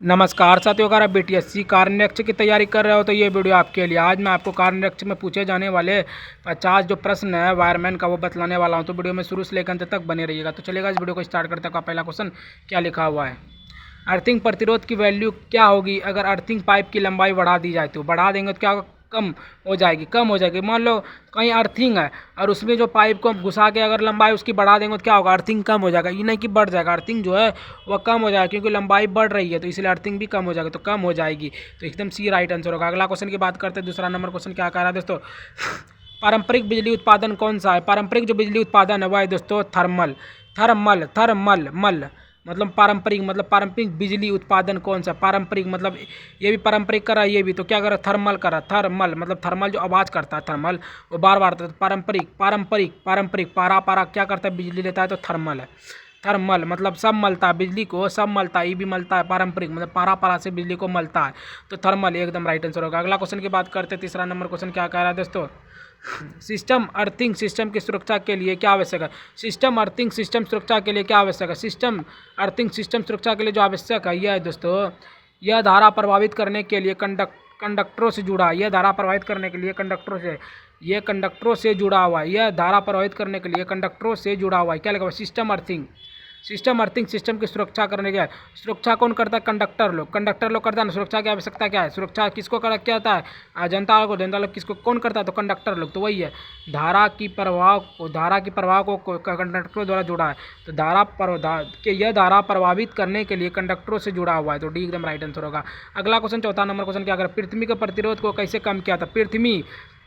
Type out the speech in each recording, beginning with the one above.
नमस्कार साथियों, अगर आप बीटीएससी कारनिरीक्षक की तैयारी कर रहे हो तो ये वीडियो आपके लिए। आज मैं आपको कारनिरीक्षक में पूछे जाने वाले 50 जो प्रश्न है वायरमैन का वो बतलाने वाला हूं, तो वीडियो में शुरू से लेकर अंत तक बने रहिएगा। तो चलेगा, इस वीडियो को स्टार्ट करते हैं। पहला क्वेश्चन क्या लिखा हुआ है? अर्थिंग प्रतिरोध की वैल्यू क्या होगी अगर अर्थिंग पाइप की लंबाई बढ़ा दी जाए? तो बढ़ा देंगे तो क्या होगा? कम हो जाएगी। मान लो कहीं अर्थिंग है और उसमें जो पाइप को घुसा के अगर लंबाई उसकी बढ़ा देंगे तो क्या होगा? अर्थिंग कम हो जाएगा। ये नहीं कि बढ़ जाएगा, अर्थिंग जो है वह कम हो जाएगा, क्योंकि लंबाई बढ़ रही है तो इसलिए अर्थिंग भी कम हो जाएगी, तो कम हो जाएगी। तो एकदम सी राइट आंसर होगा। अगला क्वेश्चन की बात करते हैं। दूसरा नंबर क्वेश्चन क्या कह रहा है दोस्तों? पारंपरिक बिजली उत्पादन कौन सा है? पारंपरिक जो बिजली उत्पादन है वह है दोस्तों थर्मल। थर्मल थर्मल मल मतलब पारंपरिक बिजली उत्पादन कौन सा? पारंपरिक मतलब ये भी पारंपरिक करा, ये भी, तो क्या करा? थर्मल करा। थर्मल मतलब थर्मल जो आवाज़ करता है, थर्मल वो बार बार। पारंपरिक पारंपरिक पारंपरिक पारा पारा क्या करता है? बिजली लेता है, तो थर्मल है। थर्मल मतलब सब मलता है, बिजली को सब मलता है, ये भी मलता है। पारंपरिक मतलब पारा पारा से बिजली को मलता है, तो थर्मल एकदम राइट आंसर होगा। अगला क्वेश्चन की बात करते हैं। तीसरा नंबर क्वेश्चन क्या कह रहा है दोस्तों? सिस्टम अर्थिंग सिस्टम की सुरक्षा के लिए क्या आवश्यक है? सिस्टम अर्थिंग सिस्टम सुरक्षा के लिए क्या आवश्यक है? सिस्टम अर्थिंग सिस्टम सुरक्षा के लिए जो आवश्यक है यह है दोस्तों, यह धारा प्रभावित करने के लिए कंडक्टरों से जुड़ा। यह धारा प्रभावित करने के लिए कंडक्टरों से जुड़ा हुआ है। यह धारा प्रभावित करने के लिए कंडक्टरों से जुड़ा हुआ है। क्या लगा? सिस्टम अर्थिंग सिस्टम की सुरक्षा करने का। सुरक्षा कौन करता है? कंडक्टर लोग करता है ना। सुरक्षा की आवश्यकता क्या है? सुरक्षा किसको क्या होता है? जनता लोग किसको कौन करता है? तो कंडक्टर लोग, तो वही है। धारा की प्रवाह को कंडक्टरों द्वारा जुड़ा है, तो यह धारा प्रभावित करने के लिए कंडक्टरों से जुड़ा हुआ है, तो डी एकदम राइट आंसर होगा। अगला क्वेश्चन, चौथा नंबर क्वेश्चन क्या कर? पृथ्वी के प्रतिरोध को कैसे कम किया था?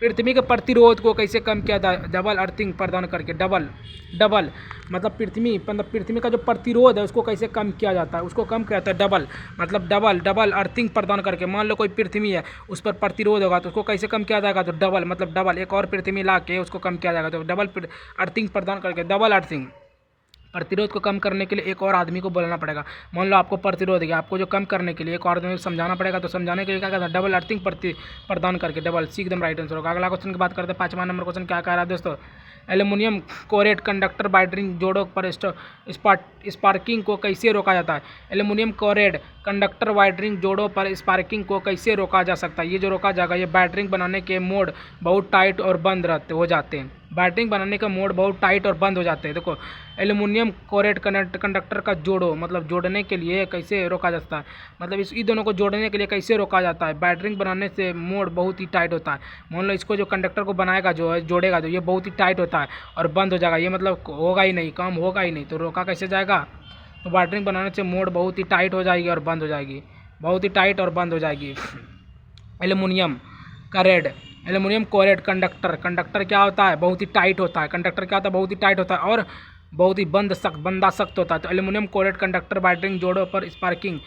पृथ्वी के प्रतिरोध को कैसे कम किया था? डबल अर्थिंग प्रदान करके। डबल मतलब पृथ्वी का जो प्रतिरोध है उसको कैसे कम किया जाता है? उसको कम किया जाता है डबल अर्थिंग प्रदान करके। मान लो कोई पृथ्वी है, उस पर प्रतिरोध होगा तो उसको कैसे कम किया जाएगा? तो डबल एक और पृथ्वी ला के उसको कम किया जाएगा, तो डबल अर्थिंग प्रदान करके। डबल अर्थिंग प्रतिरोध को कम करने के लिए एक और आदमी को बोलना पड़ेगा। मान लो आपको प्रतिरोध है, आपको जो कम करने के लिए एक और आदमी को समझाना पड़ेगा, तो समझाने के लिए क्या कहता है? डबल अर्थिंग प्रदान करके। डबल सी एकदम राइट आंसर होगा। अगला क्वेश्चन की बात करते हैं। 5वां नंबर क्वेश्चन क्या कह रहा है दोस्तों? एल्यूमिनियम कोरेट कंडक्टर बाइंडरिंग जोड़ों पर स्पार्किंग को कैसे रोका जाता है? एल्यूमिनियम कोरेट कंडक्टर वाइंडरिंग जोड़ों पर स्पार्किंग को कैसे रोका जा सकता है? ये जो रोका जाएगा, ये बैटरिंग बनाने के मोड बहुत टाइट और बंद हो जाते हैं। बैटरिंग बनाने का मोड बहुत टाइट और बंद हो जाते हैं। देखो, एल्यूमिनियम कोरेट कंडक्टर का जोड़ने के लिए कैसे रोका जाता है? मतलब इस दोनों को जोड़ने के लिए कैसे रोका जाता है? बैटरिंग बनाने से मोड बहुत ही टाइट होता है। मान लो इसको जो कंडक्टर को बनाएगा, जो है जोड़ेगा, तो ये बहुत ही टाइट होता है और बंद हो जाएगा। ये मतलब होगा ही नहीं, काम होगा ही नहीं, तो रोका कैसे जाएगा? तो बैटरिंग बनाने से मोड बहुत ही टाइट हो जाएगी और बंद हो जाएगी, बहुत ही टाइट और बंद हो जाएगी। एल्यूमिनियम कोरेट कंडक्टर क्या होता है? बहुत ही टाइट होता है। कंडक्टर क्या होता है? बहुत ही टाइट होता है और बहुत ही बंदा सख्त होता है। तो एल्यूमिनियम कोरेट कंडक्टर बाइंडरिंग जोड़ों पर स्पार्किंग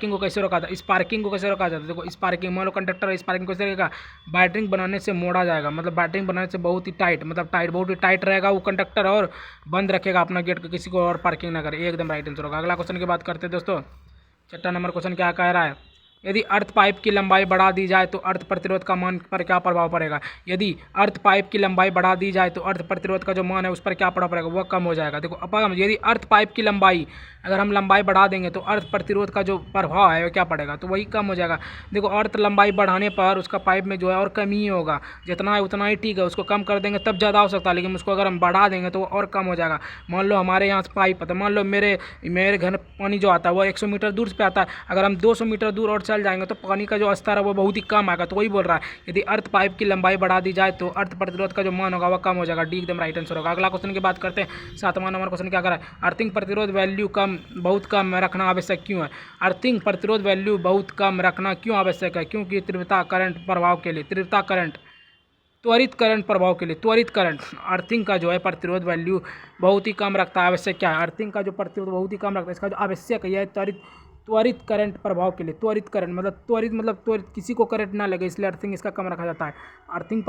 को कैसे रोका जाता है? देखो, स्पार्किंग, मान लो कंडक्टर स्पार्किंग कैसे रहेगा? बैटरिंग बनाने से मोड़ा जाएगा, मतलब बैटरिंग बनाने से बहुत ही टाइट, बहुत ही टाइट रहेगा वो कंडक्टर, और बंद रखेगा अपना गेट को, किसी को और पार्किंग ना करे। एकदम राइट आंसर होगा। अगला क्वेश्चन की बात करते हैं दोस्तों। 6वां नंबर क्वेश्चन क्या कह रहा है? यदि अर्थ पाइप की लंबाई बढ़ा दी जाए तो अर्थ प्रतिरोध का मान पर क्या प्रभाव पड़ेगा? यदि अर्थ पाइप की लंबाई बढ़ा दी जाए तो अर्थ प्रतिरोध का जो मान है उस पर क्या प्रभाव पड़ेगा? वह कम हो जाएगा। देखो, यदि अर्थ पाइप की लंबाई, अगर हम लंबाई बढ़ा देंगे तो अर्थ प्रतिरोध का जो प्रभाव है वो क्या पड़ेगा? तो वही कम हो जाएगा। देखो, अर्थ लंबाई बढ़ाने पर उसका पाइप में जो है और कमी ही होगा, जितना है उतना ही ठीक है। उसको कम कर देंगे तब ज़्यादा हो सकता है, लेकिन उसको अगर हम बढ़ा देंगे तो और कम हो जाएगा। मान लो हमारे यहाँ से पाइप है, तो मान लो मेरे घर पानी जो आता है वो 100 मीटर दूर पे आता है। अगर हम 200 मीटर दूर और चल जाएंगे तो पानी का जो स्तर है वो बहुत ही कम आएगा। तो वही बोल रहा है, यदि अर्थ पाइप की लंबाई बढ़ा दी जाए तो अर्थ प्रतिरोध का जो मान होगा वह कम हो जाएगा। डी एकदम राइट आंसर होगा। अगला क्वेश्चन की बात करते हैं। 7वां नंबर क्वेश्चन क्या कर रहा है? अर्थिंग प्रतिरोध वैल्यू बहुत कम रखना आवश्यक क्यों है? अर्थिंग प्रतिरोध वैल्यू बहुत कम रखना क्यों आवश्यक है? क्योंकि त्वरित करंट अर्थिंग का जो है प्रतिरोध वैल्यू बहुत ही कम रखता है। आवश्यक क्या है? अर्थिंग का जो प्रतिरोध बहुत ही कम रखता है, इसका जो आवश्यक है यह त्वरित करंट प्रभाव के लिए। त्वरित करंट मतलब त्वरित किसी को करंट ना लगे, इसलिए अर्थिंग इसका कम रखा जाता है। अर्थिंग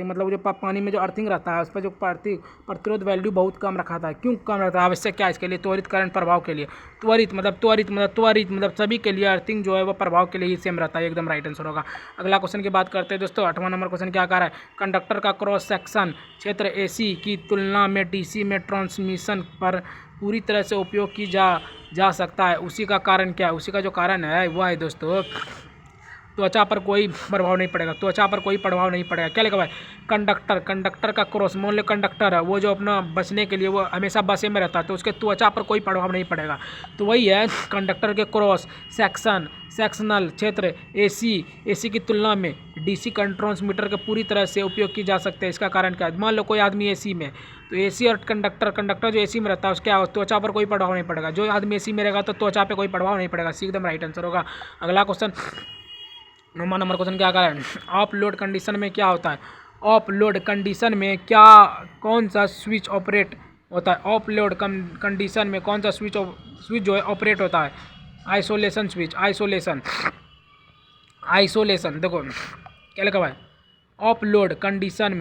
मतलब जो पानी में जो अर्थिंग रहता है उस पर जो प्रतिरोध वैल्यू बहुत कम रखा था। क्यों कम रहता है? आवश्यक क्या है इसके लिए? त्वरित करंट प्रभाव के लिए। त्वरित मतलब सभी के लिए अर्थिंग जो है वो प्रभाव के लिए ही सेम रहता है। एकदम राइट आंसर होगा। अगला क्वेश्चन की बात करते हैं दोस्तों। 8वां नंबर क्वेश्चन क्या कह रहा है? कंडक्टर का क्रॉस सेक्शन क्षेत्र AC की तुलना में DC में ट्रांसमिशन पर पूरी तरह से उपयोग की जा सकता है। उसी का कारण क्या है? उसी का जो कारण है वह है दोस्तों त्वचा पर कोई प्रभाव नहीं पड़ेगा। त्वचा पर कोई प्रभाव नहीं पड़ेगा। क्या लिखा हुआ है? कंडक्टर का क्रॉस, मान लो कंडक्टर है वो जो अपना बचने के लिए वो हमेशा बसे में रहता है तो उसके त्वचा पर कोई प्रभाव नहीं पड़ेगा। तो वही है कंडक्टर के क्रॉस सेक्शनल क्षेत्र एसी की तुलना में डीसी ट्रांसमीटर के पूरी तरह से उपयोग की जा सकते हैं। इसका कारण क्या है? मान लो कोई आदमी एसी में, तो एसी और कंडक्टर जो एसी में रहता है उसके त्वचा पर कोई प्रभाव नहीं पड़ेगा। जो आदमी एसी में रहेगा तो त्वचा पर कोई प्रभाव नहीं पड़ेगा। सी एकदम राइट आंसर होगा। अगला क्वेश्चन, नंबर क्वेश्चन क्या करें? ऑफ लोड कंडीशन में क्या होता है? ऑफ लोड कंडीशन में कौन सा स्विच ऑपरेट होता है? ऑफ लोड कंडीशन में कौन सा स्विच जो है ऑपरेट होता है? Isolation switch. आइसोलेशन देखो क्या लिखा हुआ है? ऑफ लोड कंडीशन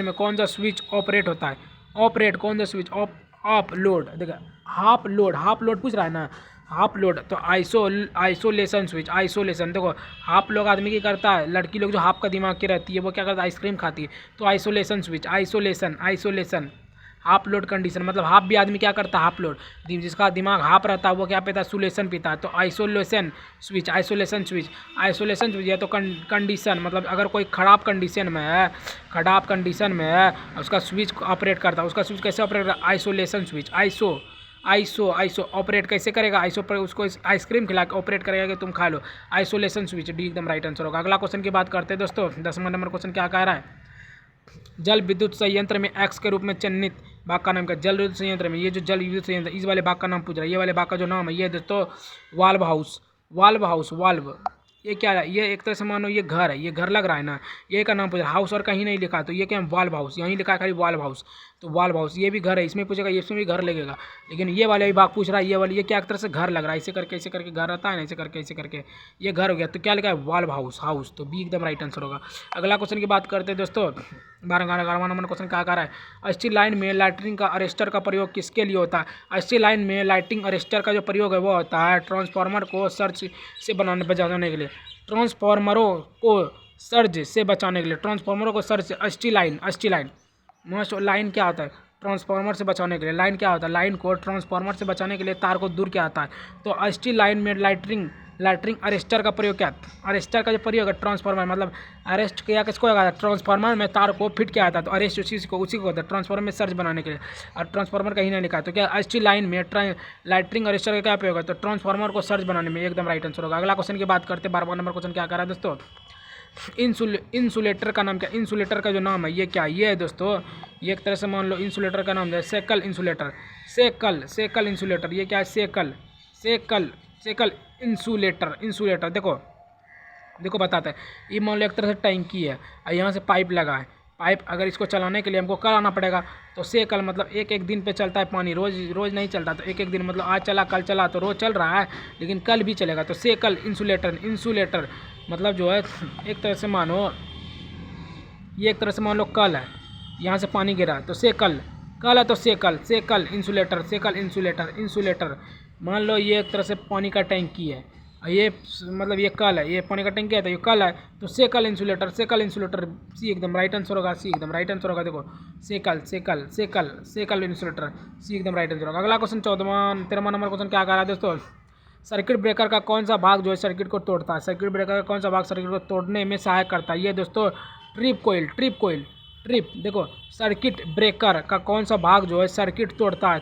में कौन सा स्विच ऑपरेट होता है? ऑपरेट कौन सा स्विच? ऑफ लोड देखो, हाफ लोड पूछ रहा है ना, हाफ लोड तो आइसोलेशन स्विच। आइसोलेशन देखो, हाफ लोग आदमी की करता है, लड़की लोग जो हाफ का दिमाग की रहती है वो क्या करता है? आइसक्रीम खाती है। तो isolation switch, isolation half load condition मतलब हाफ भी आदमी क्या करता है? Half load. जिसका दिमाग हाफ रहता है वो क्या पीता है? सुलेशन पीता है। तो आइसोलेशन स्विच या तो कंडीशन मतलब अगर कोई खराब कंडीशन में है उसका स्विच ऑपरेट करता है। उसका स्विच कैसे ऑपरेट करता है? Isolation switch. आइसो ऑपरेट कैसे करेगा? आइसो पर उसको आइसक्रीम खिला के ऑपरेट करेगा कि तुम खा लो। आइसोलेशन स्विच, डी एकदम राइट आंसर होगा। अगला क्वेश्चन की बात करते हैं दोस्तों। 10वां नंबर क्वेश्चन क्या कह रहा है? जल विद्युत संयंत्र में एक्स के रूप में चिन्हित भाग का नाम क्या? जल विद्युत संयंत्र में ये जो जल विद्युत संयंत्र इस वाले भाग का नाम पूछ रहा है। ये वाले भाग का जो नाम है ये दोस्तों वाल्व हाउस। ये क्या है? ये एक तरह से मानो ये घर लग रहा है ना, ये का नाम पूछ रहा है। हाउस और कहीं नहीं लिखा तो ये क्या है? Valve house. यहीं लिखा है खाली वाल्व हाउस। तो वाल्व हाउस ये भी घर है, इसमें पूछेगा इसमें भी घर लगेगा, लेकिन ये वाले भाग पूछ रहा है। ये क्या एक तरह से घर लग रहा है, ऐसे करके घर रहता है ना, ऐसे करके ये घर हो गया। तो क्या लिखा है? Valve house. तो बी एकदम राइट आंसर होगा। अगला क्वेश्चन की बात करते हैं दोस्तों। 12वां नंबर क्वेश्चन क्या कह रहा है? स्टील लाइन में लाइटिंग का अरेस्टर का प्रयोग किसके लिए होता है? स्टील लाइन में लाइटिंग अरेस्टर का जो प्रयोग है वो होता है ट्रांसफार्मर को सर्ज से बचाने के लिए। ट्रांसफार्मरों को सर्ज से बचाने के लिए स्टील लाइन मोस्ट लाइन क्या होता है? ट्रांसफार्मर से बचाने के लिए। लाइन क्या होता है? लाइन को ट्रांसफार्मर से बचाने के लिए तार को दूर क्या आता है? तो स्टील लाइन में लाइटिंग अरेस्टर का प्रयोग क्या? अरेस्टर का जो प्रयोग है ट्रांसफार्मर मतलब अरेस्ट किया किसको होगा? ट्रांसफार्मर में तार को फिट किया आता है तो अरेस्ट उसी को होता है ट्रांसफार्मर में सर्ज बनाने के लिए। और ट्रांसफार्मर कहीं नहीं लिखा है तो क्या स्टील लाइन में लाइटिंग अरेस्टर का क्या प्रयोग है? तो ट्रांसफार्मर को सर्ज बनाने में एकदम राइट आंसर होगा। अगला क्वेश्चन की बात करते हैं। 12वां नंबर क्वेश्चन क्या कर रहा है दोस्तों? इंसुलेटर का नाम क्या? इंसुलेटर का जो नाम है ये क्या? ये है दोस्तों ये एक तरह से मान लो इंसुलेटर का नाम है सेकल इंसुलेटर। ये क्या है? सेकल इंसुलेटर देखो बताते हैं। ये मान लो एक तरह से टैंकी है और यहाँ से पाइप लगा है। पाइप अगर इसको चलाने के लिए हमको कल आना पड़ेगा तो सेकल मतलब एक दिन पे चलता है पानी, रोज नहीं चलता। तो एक दिन मतलब आज चला कल चला तो रोज चल रहा है लेकिन कल भी चलेगा। तो सेकल इंसुलेटर मतलब जो है एक तरह से मानो ये एक तरह से मान लो कल है, यहाँ से पानी गिरा तो सेकल है तो सेकल इंसुलेटर मान लो ये एक तरह से पानी का टैंकी है। ये मतलब ये कल है, ये पानी का टैंकी है तो ये कल है तो सेकल इंसुलेटर सी एकदम राइट आंसर होगा। देखो सेकल इंसुलेटर सी एकदम राइट आंसर होगा। अगला क्वेश्चन 13वां नंबर क्वेश्चन क्या कर रहा है दोस्तों? सर्किट ब्रेकर का कौन सा भाग जो है सर्किट को तोड़ता है? सर्किट ब्रेकर का कौन सा भाग सर्किट को तोड़ने में सहायक करता है? ये दोस्तों ट्रिप देखो सर्किट ब्रेकर का कौन सा भाग जो है सर्किट तोड़ता है।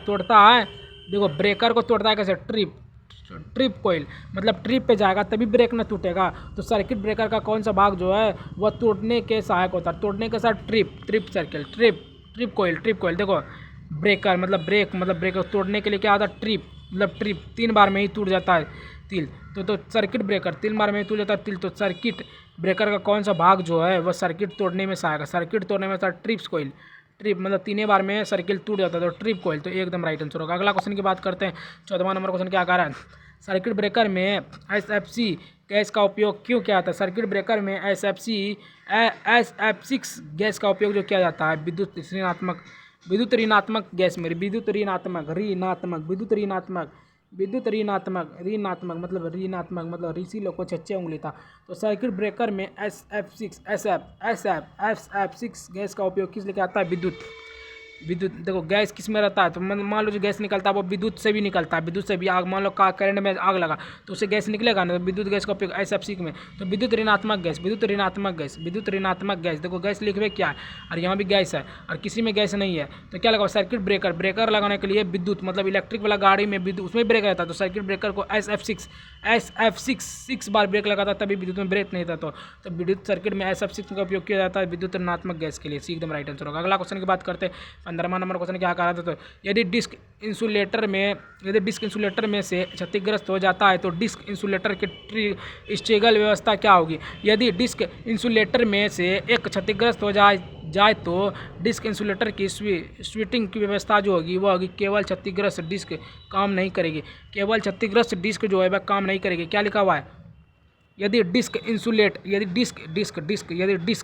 देखो ब्रेकर को तोड़ता है कैसे? ट्रिप कोइल मतलब ट्रिप पे जाएगा तभी ब्रेक न टूटेगा। तो सर्किट ब्रेकर का कौन सा भाग जो है वह तोड़ने के सहायक होता है। तोड़ने के साथ ट्रिप कोइल देखो ब्रेकर मतलब ब्रेक तोड़ने के लिए क्या होता है? ट्रिप 3 बार में ही टूट जाता है तिल। तो सर्किट ब्रेकर 3 बार में ही टूट जाता है तिल। तो सर्किट ब्रेकर का कौन सा भाग जो है वह सर्किट तोड़ने में सहायक है? सर्किट तोड़ने में ट्रिप मतलब 3 बार में सर्किट टूट जाता है तो ट्रिप कोइल। तो एकदम राइट आंसर होगा। अगला क्वेश्चन की बात करते हैं। 14वां नंबर क्वेश्चन क्या कह रहा है? सर्किट ब्रेकर में SFC गैस का उपयोग क्यों किया जाता है? सर्किट ब्रेकर में SF6 गैस का उपयोग जो किया जाता है विद्युत ऋणात्मक गैस में ऋणात्मक मतलब ऋषि लोग को छच्चे उंगली था। तो सर्किट ब्रेकर में SF6 गैस का उपयोग किस लिए किया जाता है? विद्युत देखो गैस किस में रहता है, तो मान लो जो गैस निकलता है वो विद्युत से भी निकलता है, विद्युत से भी आग, मान लो करंट में आग लगा तो उससे गैस निकलेगा ना, तो विद्युत गैस का उपयोग SF6 में। तो विद्युत ऋणात्मक गैस, विद्युत ऋणात्मक गैस, विद्युत ऋणात्मक गैस, देखो गैस लिखवे क्या है, और यहाँ भी गैस है और किसी में गैस नहीं है तो क्या लगाओ सर्किट ब्रेकर। ब्रेकर लगाने के लिए विद्युत मतलब इलेक्ट्रिक वाला गाड़ी में विद्युत उसमें ब्रेक रहता है, तो सर्किट ब्रेकर को SF6 बार ब्रेक लगाता तभी विद्युत में ब्रेक नहीं था। तो विद्युत सर्किट में SF6 का उपयोग किया जाता है विद्युत ऋणात्मक गैस के लिए। सी एकदम राइट आंसर होगा। अगला क्वेश्चन की बात करते हैं, 15वां नंबर क्वेश्चन क्या कहा था, तो यदि डिस्क इंसुलेटर में से क्षतिग्रस्त हो जाता है तो डिस्क इंसुलेटर की स्टेगल व्यवस्था क्या होगी। यदि डिस्क इंसुलेटर में से एक क्षतिग्रस्त हो जाए तो डिस्क इंसुलेटर की स्विटिंग की व्यवस्था जो होगी वो होगी केवल क्षतिग्रस्त डिस्क काम नहीं करेगी, केवल क्षतिग्रस्त डिस्क जो है वह काम नहीं करेगी। क्या लिखा हुआ है, यदि डिस्क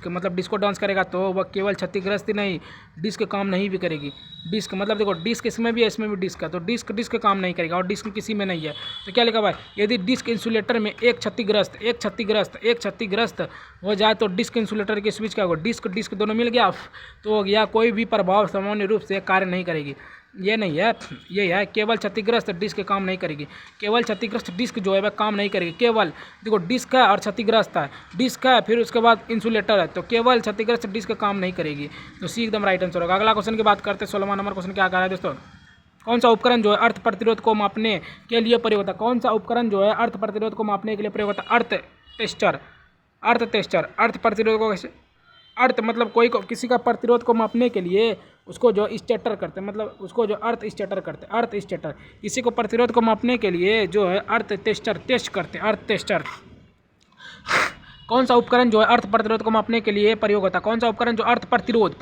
मतलब डिस्को डांस करेगा तो वह केवल क्षतिग्रस्त ही नहीं डिस्क काम नहीं भी करेगी। डिस्क मतलब देखो डिस्क इसमें भी है इसमें भी डिस्क है, तो डिस्क काम नहीं करेगा और डिस्क किसी में नहीं है। तो क्या लिखा हुआ है, यदि डिस्क इंसुलेटर में एक क्षतिग्रस्त हो जाए तो डिस्क इंसुलेटर के स्विच क्या होगा, डिस्क दोनों मिल गया तो हो गया, कोई भी प्रभाव सामान्य रूप से कार्य नहीं करेगी। ये नहीं है, ये है केवल क्षतिग्रस्त डिस्क काम नहीं करेगी, केवल क्षतिग्रस्त डिस्क जो है वह काम नहीं करेगी। केवल देखो डिस्क है और क्षतिग्रस्त है, डिस्क है फिर उसके बाद इंसुलेटर है, तो केवल क्षतिग्रस्त डिस्क काम नहीं करेगी। तो सी एकदम राइट आंसर होगा। अगला क्वेश्चन की बात करते हैं, 16वां नंबर क्वेश्चन क्या कह रहा है दोस्तों, कौन सा उपकरण जो है अर्थ प्रतिरोध को मापने के लिए प्रयोग होता है, कौन सा उपकरण जो है अर्थ प्रतिरोध को मापने के लिए प्रयोग होता है, अर्थ टेस्टर। अर्थ प्रतिरोध को कैसे, अर्थ मतलब किसी का प्रतिरोध को मापने के लिए उसको जो स्टेटर करते हैं, मतलब उसको जो अर्थ स्टेटर करते हैं, अर्थ स्टेटर किसी को प्रतिरोध को मापने के लिए जो है अर्थ टेस्टर टेस्ट करते हैं, अर्थ टेस्टर। कौन सा उपकरण जो है अर्थ प्रतिरोध को मापने के लिए प्रयोग होता है, कौन सा उपकरण जो अर्थ प्रतिरोध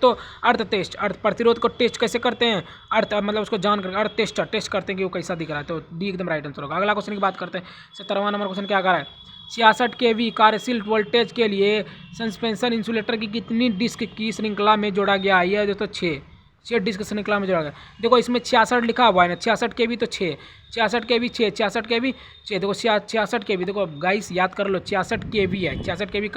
तो अर्थ टेस्ट, अर्थ प्रतिरोध को टेस्ट कैसे करते हैं, अर्थ मतलब उसको जान कर अर्थ टेस्ट करते हैं कि वो कैसा दिख रहा है। तो डी एकदम राइट आंसर होगा। अगला क्वेश्चन की बात करते हैं, 17वां नंबर क्वेश्चन क्या कर रहा है, 66 kV कार्यशील वोल्टेज के लिए सस्पेंशन इंसुलेटर की कितनी डिस्क की श्रृंखला में जोड़ा गया है, यह दोस्तों 6 डिस्क श्रृंखला में जोड़ा गया। देखो इसमें 66 लिखा हुआ है ना, 66 kV तो 6, 66 kV 6, 66 kV 6, देखो 66 kV, देखो गाइस याद कर लो 66 kV है, 66 kV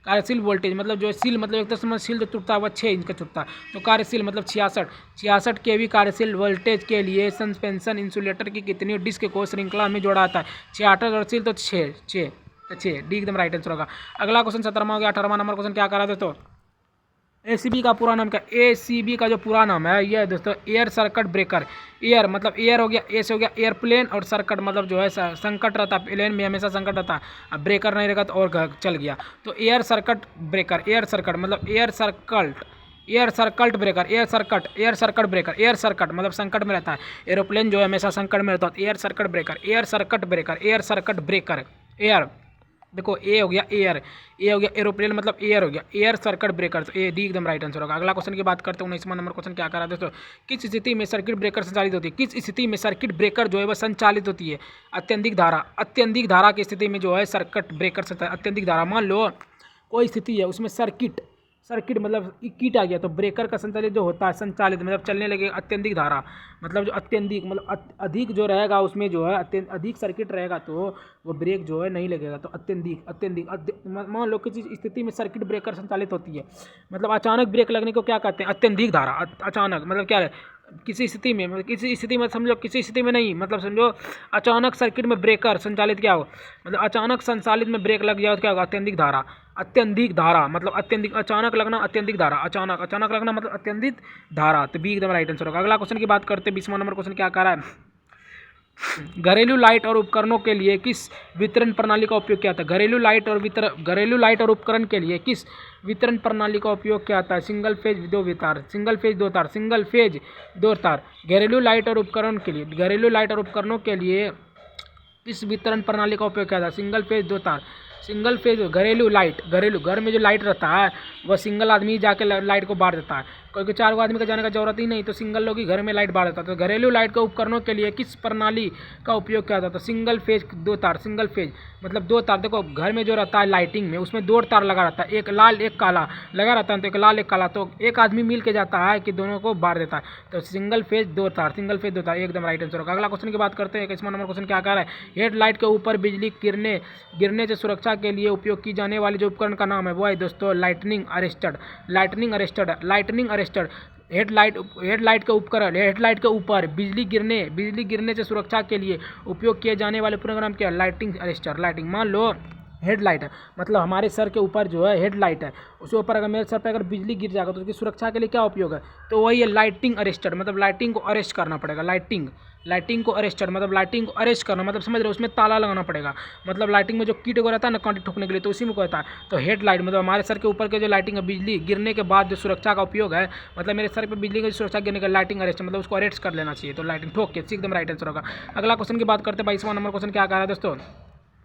कार्यशील वोल्टेज मतलब जो सील मतलब एक तरह सील जो टूटता है वह 6 इंच का टूटता है, तो कार्यशील मतलब 66 kV कार्यशील वोल्टेज के लिए सस्पेंशन इंसुलेटर की कितनी डिस्क को श्रृंखला में जोड़ा आता है, 66 और सील तो 6 डी एकदम राइट आंसर होगा। अगला क्वेश्चन 17वां हो गया। 18वां नंबर क्वेश्चन क्या कर रहा है दोस्तों, ACB का पूरा नाम क्या, ACB का जो पूरा नाम है यह दोस्तों एयर सर्किट ब्रेकर। एयर मतलब एयर हो गया, एस हो गया एयरप्लेन, और सर्किट मतलब जो है संकट रहता है, प्लेन में हमेशा संकट रहता है, अब ब्रेकर नहीं रहेगा तो और चल गया, तो air circuit breaker, air circuit मतलब air circuit breaker, air circuit मतलब संकट में रहता है, एरोप्लेन जो है हमेशा संकट में रहता है, एयर सर्किट ब्रेकर, एयर देखो ए हो गया एयर, ए हो गया एरोप्लेन मतलब एयर हो गया, एयर सर्किट ब्रेकर, तो ए डी एकदम राइट आंसर होगा। अगला क्वेश्चन की बात करते हैं, 19वां नंबर क्वेश्चन क्या कर रहा है दोस्तों, किस स्थिति में सर्किट ब्रेकर संचालित होती है, किस स्थिति में सर्किट ब्रेकर जो है वह संचालित होती है, अत्यधिक धारा की स्थिति में जो है सर्किट ब्रेकर अत्यधिक धारा, मान लो कोई स्थिति है उसमें सर्किट मतलब कीट आ गया तो ब्रेकर का संचालित जो होता है, संचालित मतलब चलने लगे, अत्यधिक धारा मतलब जो अत्यधिक मतलब अधिक जो रहेगा उसमें जो है अधिक सर्किट रहेगा तो वो ब्रेक जो है नहीं लगेगा, तो अत्यधिक मान लो किसी स्थिति में सर्किट ब्रेकर संचालित होती है, मतलब अचानक ब्रेक लगने को क्या कहते हैं, अत्यधिक धारा। अचानक मतलब क्या है, किसी स्थिति में समझो, किसी स्थिति में नहीं मतलब समझो अचानक सर्किट में ब्रेकर संचालित क्या हो, मतलब अचानक संचालित में ब्रेक लग जाए तो क्या होगा, अत्यधिक धारा मतलब अत्यधिक, अचानक लगना अत्यधिक धारा, अचानक लगना मतलब अत्यधिक धारा, तो बी एकदम राइट आंसर होगा। अगला क्वेश्चन की बात करते हैं, 20वां नंबर क्वेश्चन क्या कह रहा है, घरेलू लाइट और उपकरणों के लिए किस वितरण प्रणाली का उपयोग किया जाता है, घरेलू लाइट और उपकरण के लिए किस वितरण प्रणाली का उपयोग किया जाता है, सिंगल फेज दो तार। घरेलू लाइट और उपकरणों के लिए किस वितरण प्रणाली का उपयोग किया जाता है, सिंगल फेज दो तार। घरेलू घर में जो लाइट रहता है वह सिंगल आदमी जाके लाइट को बांट देता है, क्योंकि 4 को आदमी का जाने का जरूरत ही नहीं, तो सिंगल लोग ही घर में लाइट बांट देता। तो घरेलू लाइट के उपकरणों के लिए किस प्रणाली का उपयोग किया जाता है? तो सिंगल फेज 2 तार, सिंगल फेज मतलब 2 तार। देखो घर में जो रहता है लाइटिंग में, उसमें 2 तार लगा रहता है, एक लाल एक काला लगा रहता है, तो एक लाल एक काला, तो एक आदमी मिल के जाता है कि दोनों को बांट देता है। तो सिंगल फेज 2 तार, सिंगल फेज 2 तार, एकदम राइट आंसर होगा। अगला क्वेश्चन की बात करते हैं। 21वां नंबर क्वेश्चन क्या कह रहा है? हेडलाइट के ऊपर बिजली गिरने से सुरक्षा के लिए उपयोग की जाने वाली जो उपकरण का नाम है वो है दोस्तों lightning arrester. Lightning arrester, lightning arrester headlight के उपकरण, हेडलाइट के ऊपर बिजली गिरने से सुरक्षा के लिए उपयोग किए जाने वाले प्रोग्राम क्या है? Lighting arrester. लाइटिंग, मान लो हेडलाइट है, मतलब हमारे सर के ऊपर जो है हेडलाइट है, उसके ऊपर अगर मेरे सर पे अगर बिजली गिर जाएगा तो उसकी सुरक्षा के लिए क्या उपयोग है? तो वही है लाइटिंग अरेस्टर, मतलब लाइटिंग को अरेस्ट करना पड़ेगा। लाइटिंग को अरेस्टर मतलब लाइटिंग को अरेस्ट करना, मतलब समझ रहे हो, उसमें ताला लगाना पड़ेगा। मतलब लाइटिंग में जो कीट को रहता है ना कांटे ठोकने के लिए, तो उसी में को रहता है। तो हेडलाइट मतलब हमारे सर के ऊपर के जो लाइटिंग है, बिजली गिरने के बाद जो सुरक्षा का उपयोग है, मतलब मेरे सर पे बिजली की सुरक्षा गिरने का लाइटिंग अरेस्ट, मतलब उसको अरेस्ट कर लेना चाहिए। तो लाइटिंग ठोक के एकदम राइट आंसर होगा। अगला क्वेश्चन की बात करते हैं। 22वां नंबर क्वेश्चन क्या कह रहा है दोस्तों?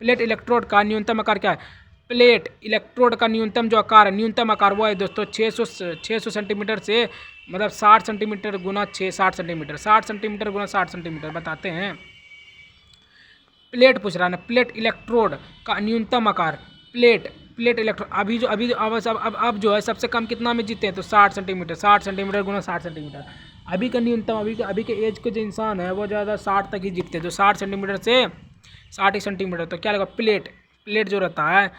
प्लेट इलेक्ट्रोड का न्यूनतम आकार क्या है? प्लेट इलेक्ट्रोड का न्यूनतम जो आकार है, न्यूनतम आकार वो है दोस्तों 600 सेंटीमीटर से मतलब 60 सेंटीमीटर गुना 60 सेंटीमीटर, 60 सेंटीमीटर गुना 60 सेंटीमीटर। बताते हैं, प्लेट पूछ रहा है ना, प्लेट इलेक्ट्रोड का न्यूनतम आकार, प्लेट इलेक्ट्रोड अब जो है सबसे कम कितना में जीते हैं? तो 60 सेंटीमीटर, 60 सेंटीमीटर गुना 60 सेंटीमीटर। अभी का न्यूनतम, अभी के एज के जो इंसान है वो ज़्यादा 60 तक ही जीतते हैं, जो 60 सेंटीमीटर से 60 सेंटीमीटर। तो क्या लगा? प्लेट जो रहता है,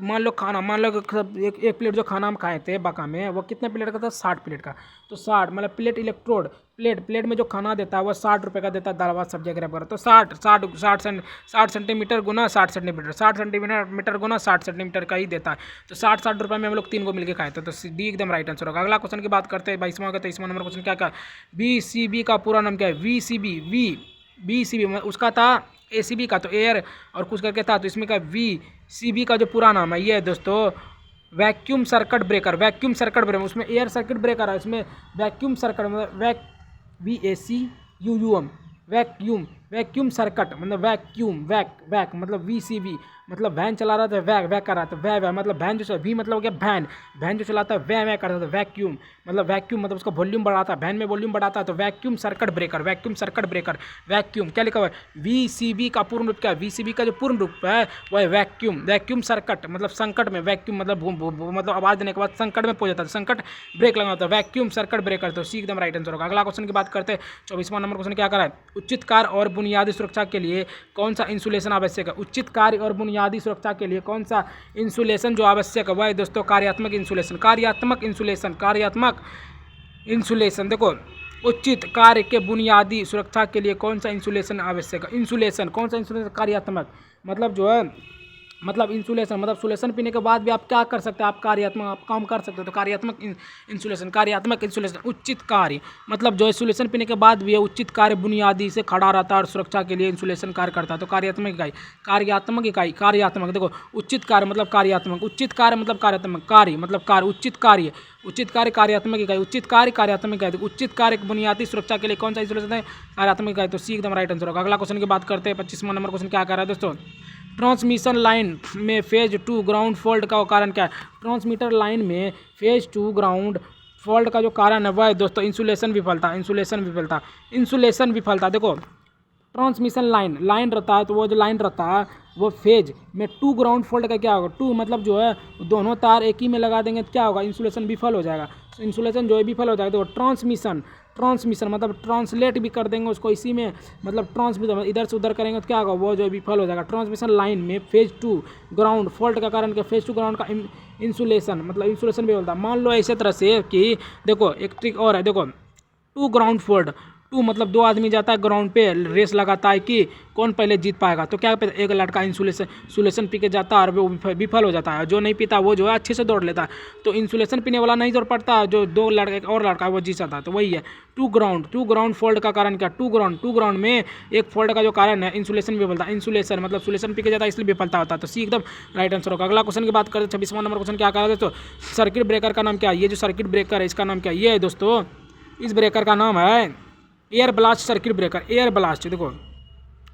मान लो एक प्लेट जो खाना हम खाए थे बाका में, वो कितने प्लेट का था? 60 प्लेट का। तो 60 मतलब प्लेट इलेक्ट्रोड, प्लेट में जो खाना देता है वो 60 रुपये का देता है, दाल भात सब्जी वगैरह। तो 60 सेंटीमीटर गुना 60 सेंटीमीटर, 60 सेंटीमीटर गुना 60 सेंटीमीटर का ही देता है। तो 60 रुपये में हम लोग 3 को मिलकर खाए थे। तो डी एकदम राइट आंसर होगा। अगला क्वेश्चन की बात करते हैं। 22वां का 23वां नंबर क्वेश्चन क्या? VCB का पूरा नाम क्या है? VCB उसका था ACB का, तो एयर और कुछ करके था, तो इसमें का VCB का जो पूरा नाम है ये है दोस्तों वैक्यूम सर्किट ब्रेकर। उसमें एयर सर्किट ब्रेकर है, इसमें वैक्यूम सर्किट मतलब VACUUM वैक्यूम सर्किट मतलब वैक मतलब VCB मतलब वैन चला रहा था, वैक कर रहा था, वै मतलब वैन जो वी मतलब क्या वैन जो चलाता है वै करता था। वैक्यूम मतलब उसका वॉल्यूम बढ़ाता है, वैन में वॉल्यूम बढ़ाता है। तो वैक्यूम सर्किट ब्रेकर वैक्यूम क्या लिखा हुआ है? VCB का पूर्ण रूप क्या है? VCB का जो पूर्ण रूप है वो है वैक्यूम सर्किट मतलब संकट में, वैक्यूम मतलब आवाज़ देने के बाद संकट में पहुंच जाता है, संकट ब्रेक लगाता है, वैक्यूम सर्किट ब्रेकर। तो सी एकदम राइट आंसर होगा। अगला क्वेश्चन की बात करते हैं। 24वां नंबर क्वेश्चन क्या कर रहा है? उचित कार्य और बुनियादी सुरक्षा के लिए कौन सा इंसुलेशन आवश्यक है? उचित कार्य और बुनियादी सुरक्षा के लिए कौन सा इंसुलेशन जो आवश्यक है वह है दोस्तों कार्यात्मक इंसुलेशन। देखो, उचित कार्य के बुनियादी सुरक्षा के लिए कौन सा इंसुलेशन आवश्यक है? इंसुलेशन कौन सा इंसुलेशन? कार्यात्मक मतलब जो है मतलब इंसुलेशन मतलब सुलेशन पीने के बाद भी आप क्या कर सकते हैं? आप कार्यात्मक आप काम कर सकते हो। तो कार्यात्मक इंसुलेशन उचित कार्य मतलब जो इंसुलेशन पीने के बाद भी है उचित कार्य बुनियादी से खड़ा रहता है और सुरक्षा के लिए इंसुलेशन कार्य करता है। तो कार्यात्मक इकाई देखो, उचित कार्य मतलब कार्यात्मक, उचित कार्य मतलब कार्यात्मक, कार्य मतलब कार्य, उचित कार्य कार्यात्मक इकाई, उचित कार्य कार्यात्मक इकाई। उचित कार्य बुनियादी सुरक्षा के लिए कौन सा इंसुलेशन है? कार्यात्मक इकाई। तो सी एकदम राइट आंसर होगा। अगला क्वेश्चन की बात करते हैं। 25वां नंबर क्वेश्चन क्या कह रहा है दोस्तों? ट्रांसमिशन लाइन में फेज 2 ग्राउंड फॉल्ट का कारण क्या है? ट्रांसमीटर लाइन में फेज 2 ग्राउंड फॉल्ट का जो कारण है वह है दोस्तों इंसुलेशन विफलता। देखो, ट्रांसमिशन लाइन रहता है, तो वो जो लाइन रहता है वो फेज में 2 ग्राउंड फॉल्ट का क्या होगा? 2 मतलब जो है दोनों तार एक ही में लगा देंगे तो क्या होगा? इंसुलेशन विफल हो जाएगा। इंसुलेशन जो है विफल हो जाएगा। तो ट्रांसमिशन मतलब ट्रांसलेट भी कर देंगे उसको इसी में, मतलब ट्रांसमिशन इधर से उधर करेंगे तो क्या होगा? वो जो विफल हो जाएगा। ट्रांसमिशन लाइन में फेज 2 ग्राउंड फॉल्ट का कारण क्या? फेज 2 ग्राउंड का इंसुलेशन भी बोलता है। मान लो ऐसे तरह से कि देखो एक ट्रिक और है। देखो, 2 ग्राउंड फॉल्ट, 2 मतलब 2 आदमी जाता है ग्राउंड पे, रेस लगाता है कि कौन पहले जीत पाएगा। तो क्या एक लड़का इंसुलेशन पी के जाता है और वो विफल हो जाता है। जो नहीं पीता वो जो है अच्छे से दौड़ लेता है। तो इंसुलेशन पीने वाला नहीं दौड़ पड़ता, जो 2 लड़का एक और लड़का वो जीत जाता है। तो वही है 2 ग्राउंड फॉल्ट का कारण क्या? 2 ग्राउंड में एक फॉल्ट का जो कारण है इंसुलेशन विफलता। इंसुलेशन मतलब सुलेशन पी के जाता है इसलिए विफलता होता है। तो सी एकदम राइट आंसर होगा। अगला क्वेश्चन की बात करें। 26वां नंबर क्वेश्चन क्या कह रहा है दोस्तों? सर्किट ब्रेकर का नाम क्या है? ये जो सर्किट ब्रेकर है इसका नाम क्या है? ये है दोस्तों, इस ब्रेकर का नाम है air blast circuit breaker. Air blast देखो,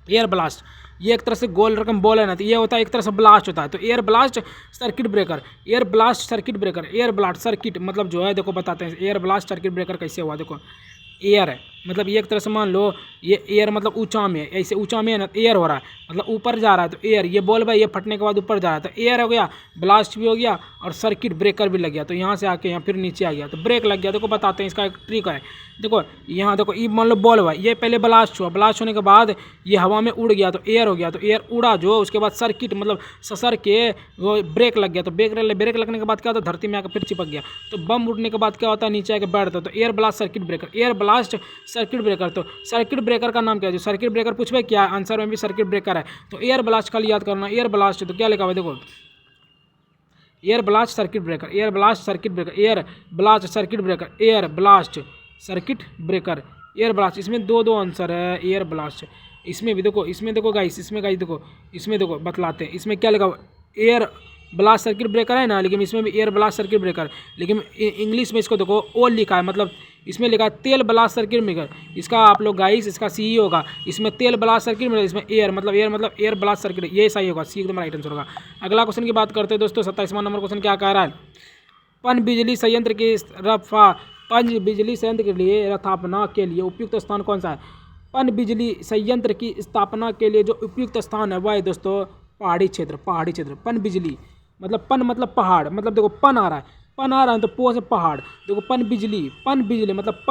एयर ब्लास्ट, ये एक तरह से गोल रकम बॉल है ना, तो ये होता है एक तरह से ब्लास्ट होता है। तो air blast circuit breaker, air blast circuit breaker, air blast circuit मतलब जो है देखो बताते हैं एयर ब्लास्ट सर्किट ब्रेकर कैसे हुआ। देखो एयर है मतलब ये एक तरह से मान लो ये एयर मतलब ऊंचा में है, ऐसे ऊंचा में है ना, एयर हो रहा है मतलब ऊपर जा रहा है, तो एयर ये बॉल भाई ये फटने के बाद ऊपर जा रहा है, तो एयर हो गया, ब्लास्ट भी हो गया और सर्किट ब्रेकर भी लग गया। तो यहाँ से आके यहाँ फिर नीचे आ गया तो ब्रेक लग गया। देखो बताते हैं इसका एक ट्रिक है। देखो यहाँ देखो ये मान लो बॉल हुआ, ये पहले ब्लास्ट हुआ, ब्लास्ट होने के बाद ये हवा में उड़ गया तो एयर हो गया, तो एयर उड़ा जो उसके बाद सर्किट मतलब ससर के वो ब्रेक लग गया, तो ब्रेक लगने के बाद क्या होता है धरती में आकर फिर चिपक गया, तो बम उड़ने के बाद क्या होता है नीचे आके बैठता है। तो air blast circuit breaker, air blast circuit breaker. तो सर्किट ब्रेकर का नाम क्या है, जो सर्किट ब्रेकर पूछे क्या आंसर में भी सर्किट ब्रेकर है। तो एयर ब्लास्ट खाली याद करना, एयर ब्लास्ट तो क्या लिखा हुआ है देखो air blast circuit breaker, air blast circuit breaker, air blast circuit breaker, air blast circuit breaker, air blast. इसमें दो आंसर है एयर ब्लास्ट। इसमें भी देखो, इसमें देखो गाइस, इसमें गाइस देखो, इसमें देखो बतलाते हैं इसमें क्या लिखा हुआ एयर ब्लास्ट सर्किट ब्रेकर है ना, लेकिन इसमें भी एयर ब्लास्ट सर्किट ब्रेकर, लेकिन इंग्लिश में इसको देखो ओ लिखा है, मतलब इसमें लिखा है तेल ब्लास्ट सर्किट ब्रेकर। इसका आप लोग गाइस इसका सी होगा, इसमें तेल ब्लास्ट सर्किट ब्रेकर, इसमें एयर मतलब एयर ब्लास्ट सर्किट, ये सही होगा, सी एकदम राइट आंसर होगा। अगला क्वेश्चन की बात करते हैं दोस्तों, 27वां नंबर क्वेश्चन क्या कह रहा है, पन बिजली संयंत्र की पन बिजली संयंत्र के लिए स्थापना के लिए उपयुक्त स्थान कौन सा है। पन बिजली संयंत्र की स्थापना के लिए जो उपयुक्त स्थान है वह है दोस्तों पहाड़ी क्षेत्र, पहाड़ी क्षेत्र। पन बिजली मतलब पन मतलब पहाड़, मतलब देखो पन आ रहा है, पन आ रहा है तो पो से पहाड़, देखो पन बिजली मतलब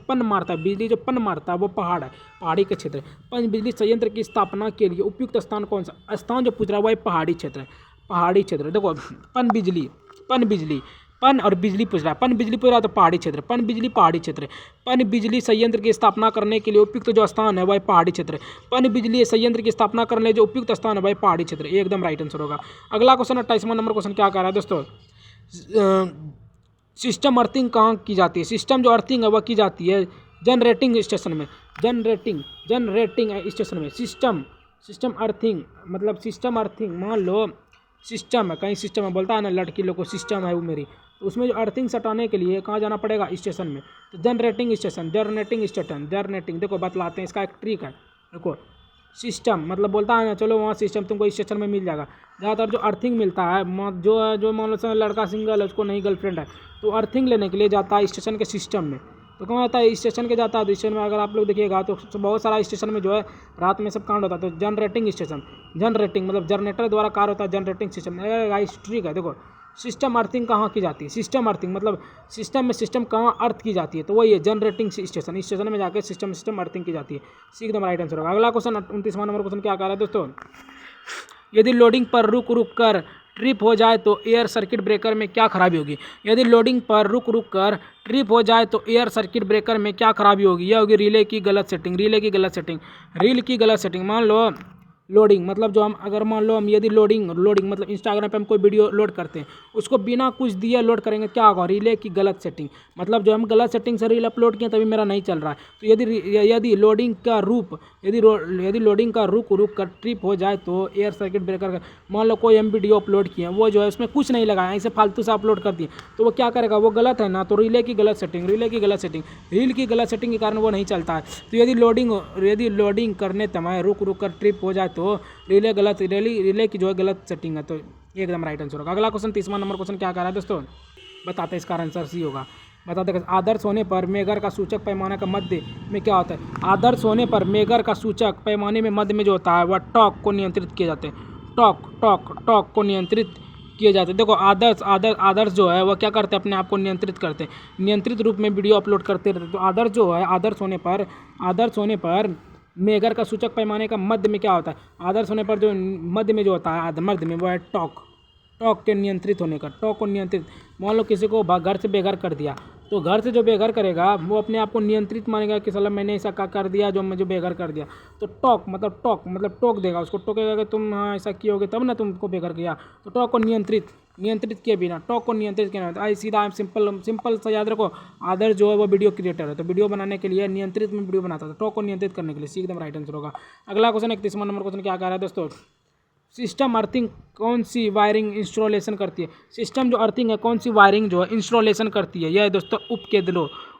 पन मारता है, बिजली जो पन मारता है वो पहाड़ है, पहाड़ी का क्षेत्र। पन बिजली संयंत्र की स्थापना के लिए उपयुक्त स्थान कौन सा, स्थान जो पूछ रहा है वह पहाड़ी क्षेत्र है, पहाड़ी क्षेत्र। देखो पन बिजली पन और बिजली पूछ रहा है, पन बिजली पूछ रहा है तो पहाड़ी क्षेत्र, पन बिजली पहाड़ी क्षेत्र। पन बिजली संयंत्र की स्थापना करने के लिए उपयुक्त जो स्थान है वह पहाड़ी क्षेत्र। पन बिजली संयंत्र की स्थापना करने जो उपयुक्त स्थान है वह पहाड़ी क्षेत्र, ये एकदम राइट आंसर होगा। अगला क्वेश्चन 28वां नंबर क्वेश्चन क्या कह रहा है दोस्तों, सिस्टम अर्थिंग कहाँ की जाती है। सिस्टम जो अर्थिंग है वह की जाती है जनरेटिंग स्टेशन में, जनरेटिंग स्टेशन में। सिस्टम अर्थिंग मतलब सिस्टम अर्थिंग, मान लो सिस्टम है, कहीं सिस्टम है बोलता है ना लड़की लोग को सिस्टम है वो मेरी, तो उसमें जो अर्थिंग सटाने के लिए कहाँ जाना पड़ेगा, स्टेशन में। तो जनरेटिंग स्टेशन, देखो बतलाते हैं इसका एक ट्रिक है। देखो सिस्टम मतलब बोलता है ना चलो वहाँ सिस्टम तुमको स्टेशन में मिल जाएगा। ज़्यादातर जो अर्थिंग मिलता है जो मान लो लड़का सिंगल है उसको नहीं गर्लफ्रेंड है, तो अर्थिंग लेने के लिए जाता है स्टेशन के सिस्टम में। तो कहाँ आता है स्टेशन के जाता है, तो स्टेशन में अगर आप लोग देखिएगा तो बहुत सारा स्टेशन में जो है रात में सब कांड होता है। तो जनरेटिंग स्टेशन, जनरेटिंग मतलब जनरेटर द्वारा कार्य होता है जनरेटिंग सिस्टम। गाइस ट्रिक है देखो, सिस्टम अर्थिंग कहाँ की जाती है, सिस्टम अर्थिंग मतलब सिस्टम में सिस्टम कहाँ अर्थ की जाती है, तो वही है जनरेटिंग स्टेशन, स्टेशन में जाकर सिस्टम अर्थिंग की जाती है। सी एकदम राइट आंसर होगा। अगला क्वेश्चन 29वां नंबर क्वेश्चन क्या कह रहा है दोस्तों, यदि लोडिंग पर रुक कर ट्रिप हो जाए तो एयर सर्किट ब्रेकर में क्या खराबी होगी। यदि लोडिंग पर रुक कर ट्रिप हो जाए तो एयर सर्किट ब्रेकर में क्या खराबी होगी। यह होगी रिले की गलत सेटिंग, रील की गलत सेटिंग। मान लो लोडिंग मतलब जो हम अगर मान लो हम यदि लोडिंग मतलब इंस्टाग्राम पे हम कोई वीडियो लोड करते हैं उसको बिना कुछ दिए लोड करेंगे, क्या होगा, रिले की गलत सेटिंग। मतलब जो हम गलत सेटिंग से रील अपलोड किए तभी मेरा नहीं चल रहा है। तो यदि लोडिंग का रुक कर ट्रिप हो जाए तो एयर सर्किट ब्रेकर, मान लो कोई हम वीडियो अपलोड किए वो जो है उसमें कुछ नहीं लगाया, ऐसे फालतू से अपलोड कर दिए, तो वो क्या करेगा, वो गलत है ना। तो रिले की गलत सेटिंग, रील की गलत सेटिंग के कारण वो नहीं चलता है। तो यदि लोडिंग करने समय रुक कर ट्रिप हो जाए तो रिले की जो है गलत सेटिंग है, तो ये एकदम राइट आंसर होगा। अगला क्वेश्चन 30वां नंबर क्वेश्चन क्या कह रहा है दोस्तों, बताते हैं इसका आंसर सी होगा। बताते हैं आदर्श होने पर मेगर का सूचक पैमाने का मध्य में क्या होता है। आदर्श होने पर मेगर का सूचक पैमाने में मध्य में जो होता है वह टॉर्क को नियंत्रित किए जाते हैं, टॉर्क को नियंत्रित किए जाते हैं। देखो आदर्श जो है वह क्या करते हैं, अपने आप को नियंत्रित करते हैं, नियंत्रित रूप में वीडियो अपलोड करते रहते हैं। तो आदर्श जो है आदर्श होने पर मेगर का सूचक पैमाने का मध्य में क्या होता है। आदर्श होने पर जो मध्य में जो होता है मध्य में वो है टॉर्क के नियंत्रित होने का, टॉर्क को नियंत्रित। मान लो किसी को घर से बेघर कर दिया, तो घर से जो बेघर करेगा वो अपने आप को नियंत्रित मानेगा कि साला मैंने ऐसा कर दिया जो मुझे बेघर कर दिया। तो टॉक मतलब टोक देगा, उसको टोकेगा कि तुम हाँ ऐसा कियोगे तब ना तुमको बेघर किया। तो टॉक को नियंत्रित किए बिना, टॉक को नियंत्रित किया ना, सीधा सिंपल सा याद रखो। आदर्श जो है वो वीडियो क्रिएटर है, तो वीडियो बनाने के लिए नियंत्रित में वीडियो बनाता था, टॉक को नियंत्रित करने के लिए। सी एकदम राइट आंसर होगा। अगला क्वेश्चन 31वां नंबर क्वेश्चन क्या कह रहा है दोस्तों, सिस्टम अर्थिंग कौन सी वायरिंग इंस्टॉलेशन करती है। सिस्टम जो अर्थिंग है कौन सी वायरिंग जो है इंस्टॉलेशन करती है, यह है दोस्तों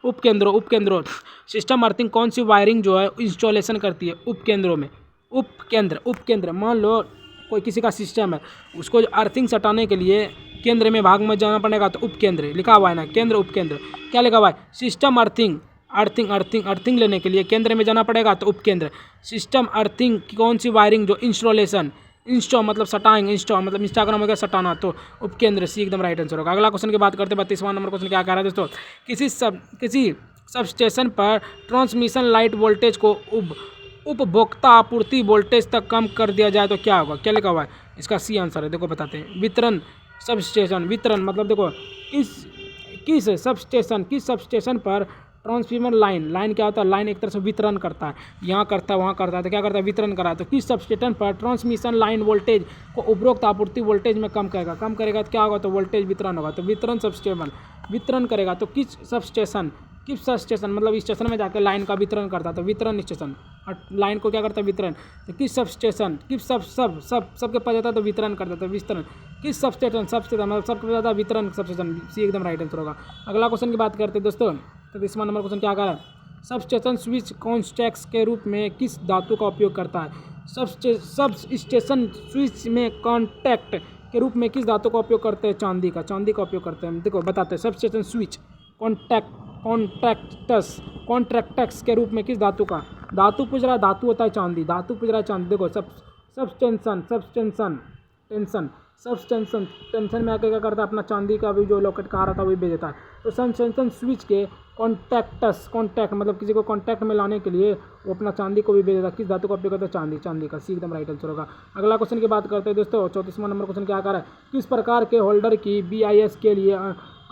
उपकेंद्रों। सिस्टम अर्थिंग कौन सी वायरिंग जो है इंस्टॉलेशन करती है उपकेंद्रों में। उपकेंद्र मान लो कोई किसी का सिस्टम है, उसको अर्थिंग सटाने के लिए केंद्र में भाग में जाना पड़ेगा, तो उपकेंद्र लिखा हुआ है ना, केंद्र उपकेंद्र। क्या लिखा हुआ है? सिस्टम अर्थिंग लेने के लिए केंद्र में जाना पड़ेगा, तो उपकेंद्र। सिस्टम अर्थिंग की कौन सी वायरिंग, जो इंस्टॉलेशन, इंस्टॉ मतलब सटाएंगे, इंस्टॉ मतलब इंस्टाग्राम हो गया सटाना, तो उपकेंद्र सी एकदम राइट आंसर होगा। अगला क्वेश्चन की बात करते हैं, 32वां नंबर क्वेश्चन क्या कह रहा है दोस्तों, किसी सब स्टेशन पर ट्रांसमिशन लाइट वोल्टेज को उपभोक्ता आपूर्ति वोल्टेज तक कम कर दिया जाए तो क्या होगा? क्या लिखा हुआ है? इसका सी आंसर है, देखो बताते हैं। वितरण सब स्टेशन, वितरण मतलब देखो किस सब स्टेशन पर ट्रांसफार्मर लाइन क्या होता है? लाइन एक तरह से वितरण करता है, यहाँ करता है वहाँ करता है, तो क्या करता है? वितरण करा है। तो किस सब स्टेशन पर ट्रांसमिशन लाइन वोल्टेज को उपरोक्त आपूर्ति वोल्टेज में कम करेगा तो क्या होगा? तो वोल्टेज वितरण होगा। तो वितरण सब स्टेशन वितरण करेगा, तो किस सब स्टेशन मतलब स्टेशन में जाकर लाइन का वितरण करता है, तो वितरण स्टेशन। और लाइन को क्या करता है? वितरण। तो किस सब स्टेशन, किस सबके पास जाता है तो वितरण करता है, तो वितरण। किस सब स्टेशन मतलब सबके पास जाता है वितरण सब स्टेशन, सी एकदम राइट आंसर होगा। अगला क्वेश्चन की बात करते हैं दोस्तों, 33वां नंबर क्वेश्चन क्या कह रहा है? सब स्टेशन स्विच कॉन्टैक्ट्स के रूप में किस धातु का उपयोग करता है? सब स्टेशन स्विच में कॉन्टैक्ट के रूप में किस धातु का उपयोग करते हैं? चांदी का उपयोग करते हैं। देखो बताते हैं, सब स्टेशन स्विच कॉन्ट्रैक्टस के रूप में किस धातु का? धातु पूछ रहा है, धातु होता है चांदी, धातु पूछ रहा है चांदी। देखो टेंशन में आके क्या करता है? अपना चांदी का भी जो लॉकेट कहा रहा था वही भेज देता है। तो सबस्टेंशन स्विच के कॉन्टैक्ट मतलब किसी को कॉन्टैक्ट में लाने के लिए वो अपना चांदी को भी भेज देता है। किस धातु का उपयोग करता है? चांदी का, सी एकदम राइट आंसर होगा। अगला क्वेश्चन की बात करते हैं दोस्तों, 34वां नंबर क्वेश्चन क्या कर रहा है? किस प्रकार के होल्डर की BIS के लिए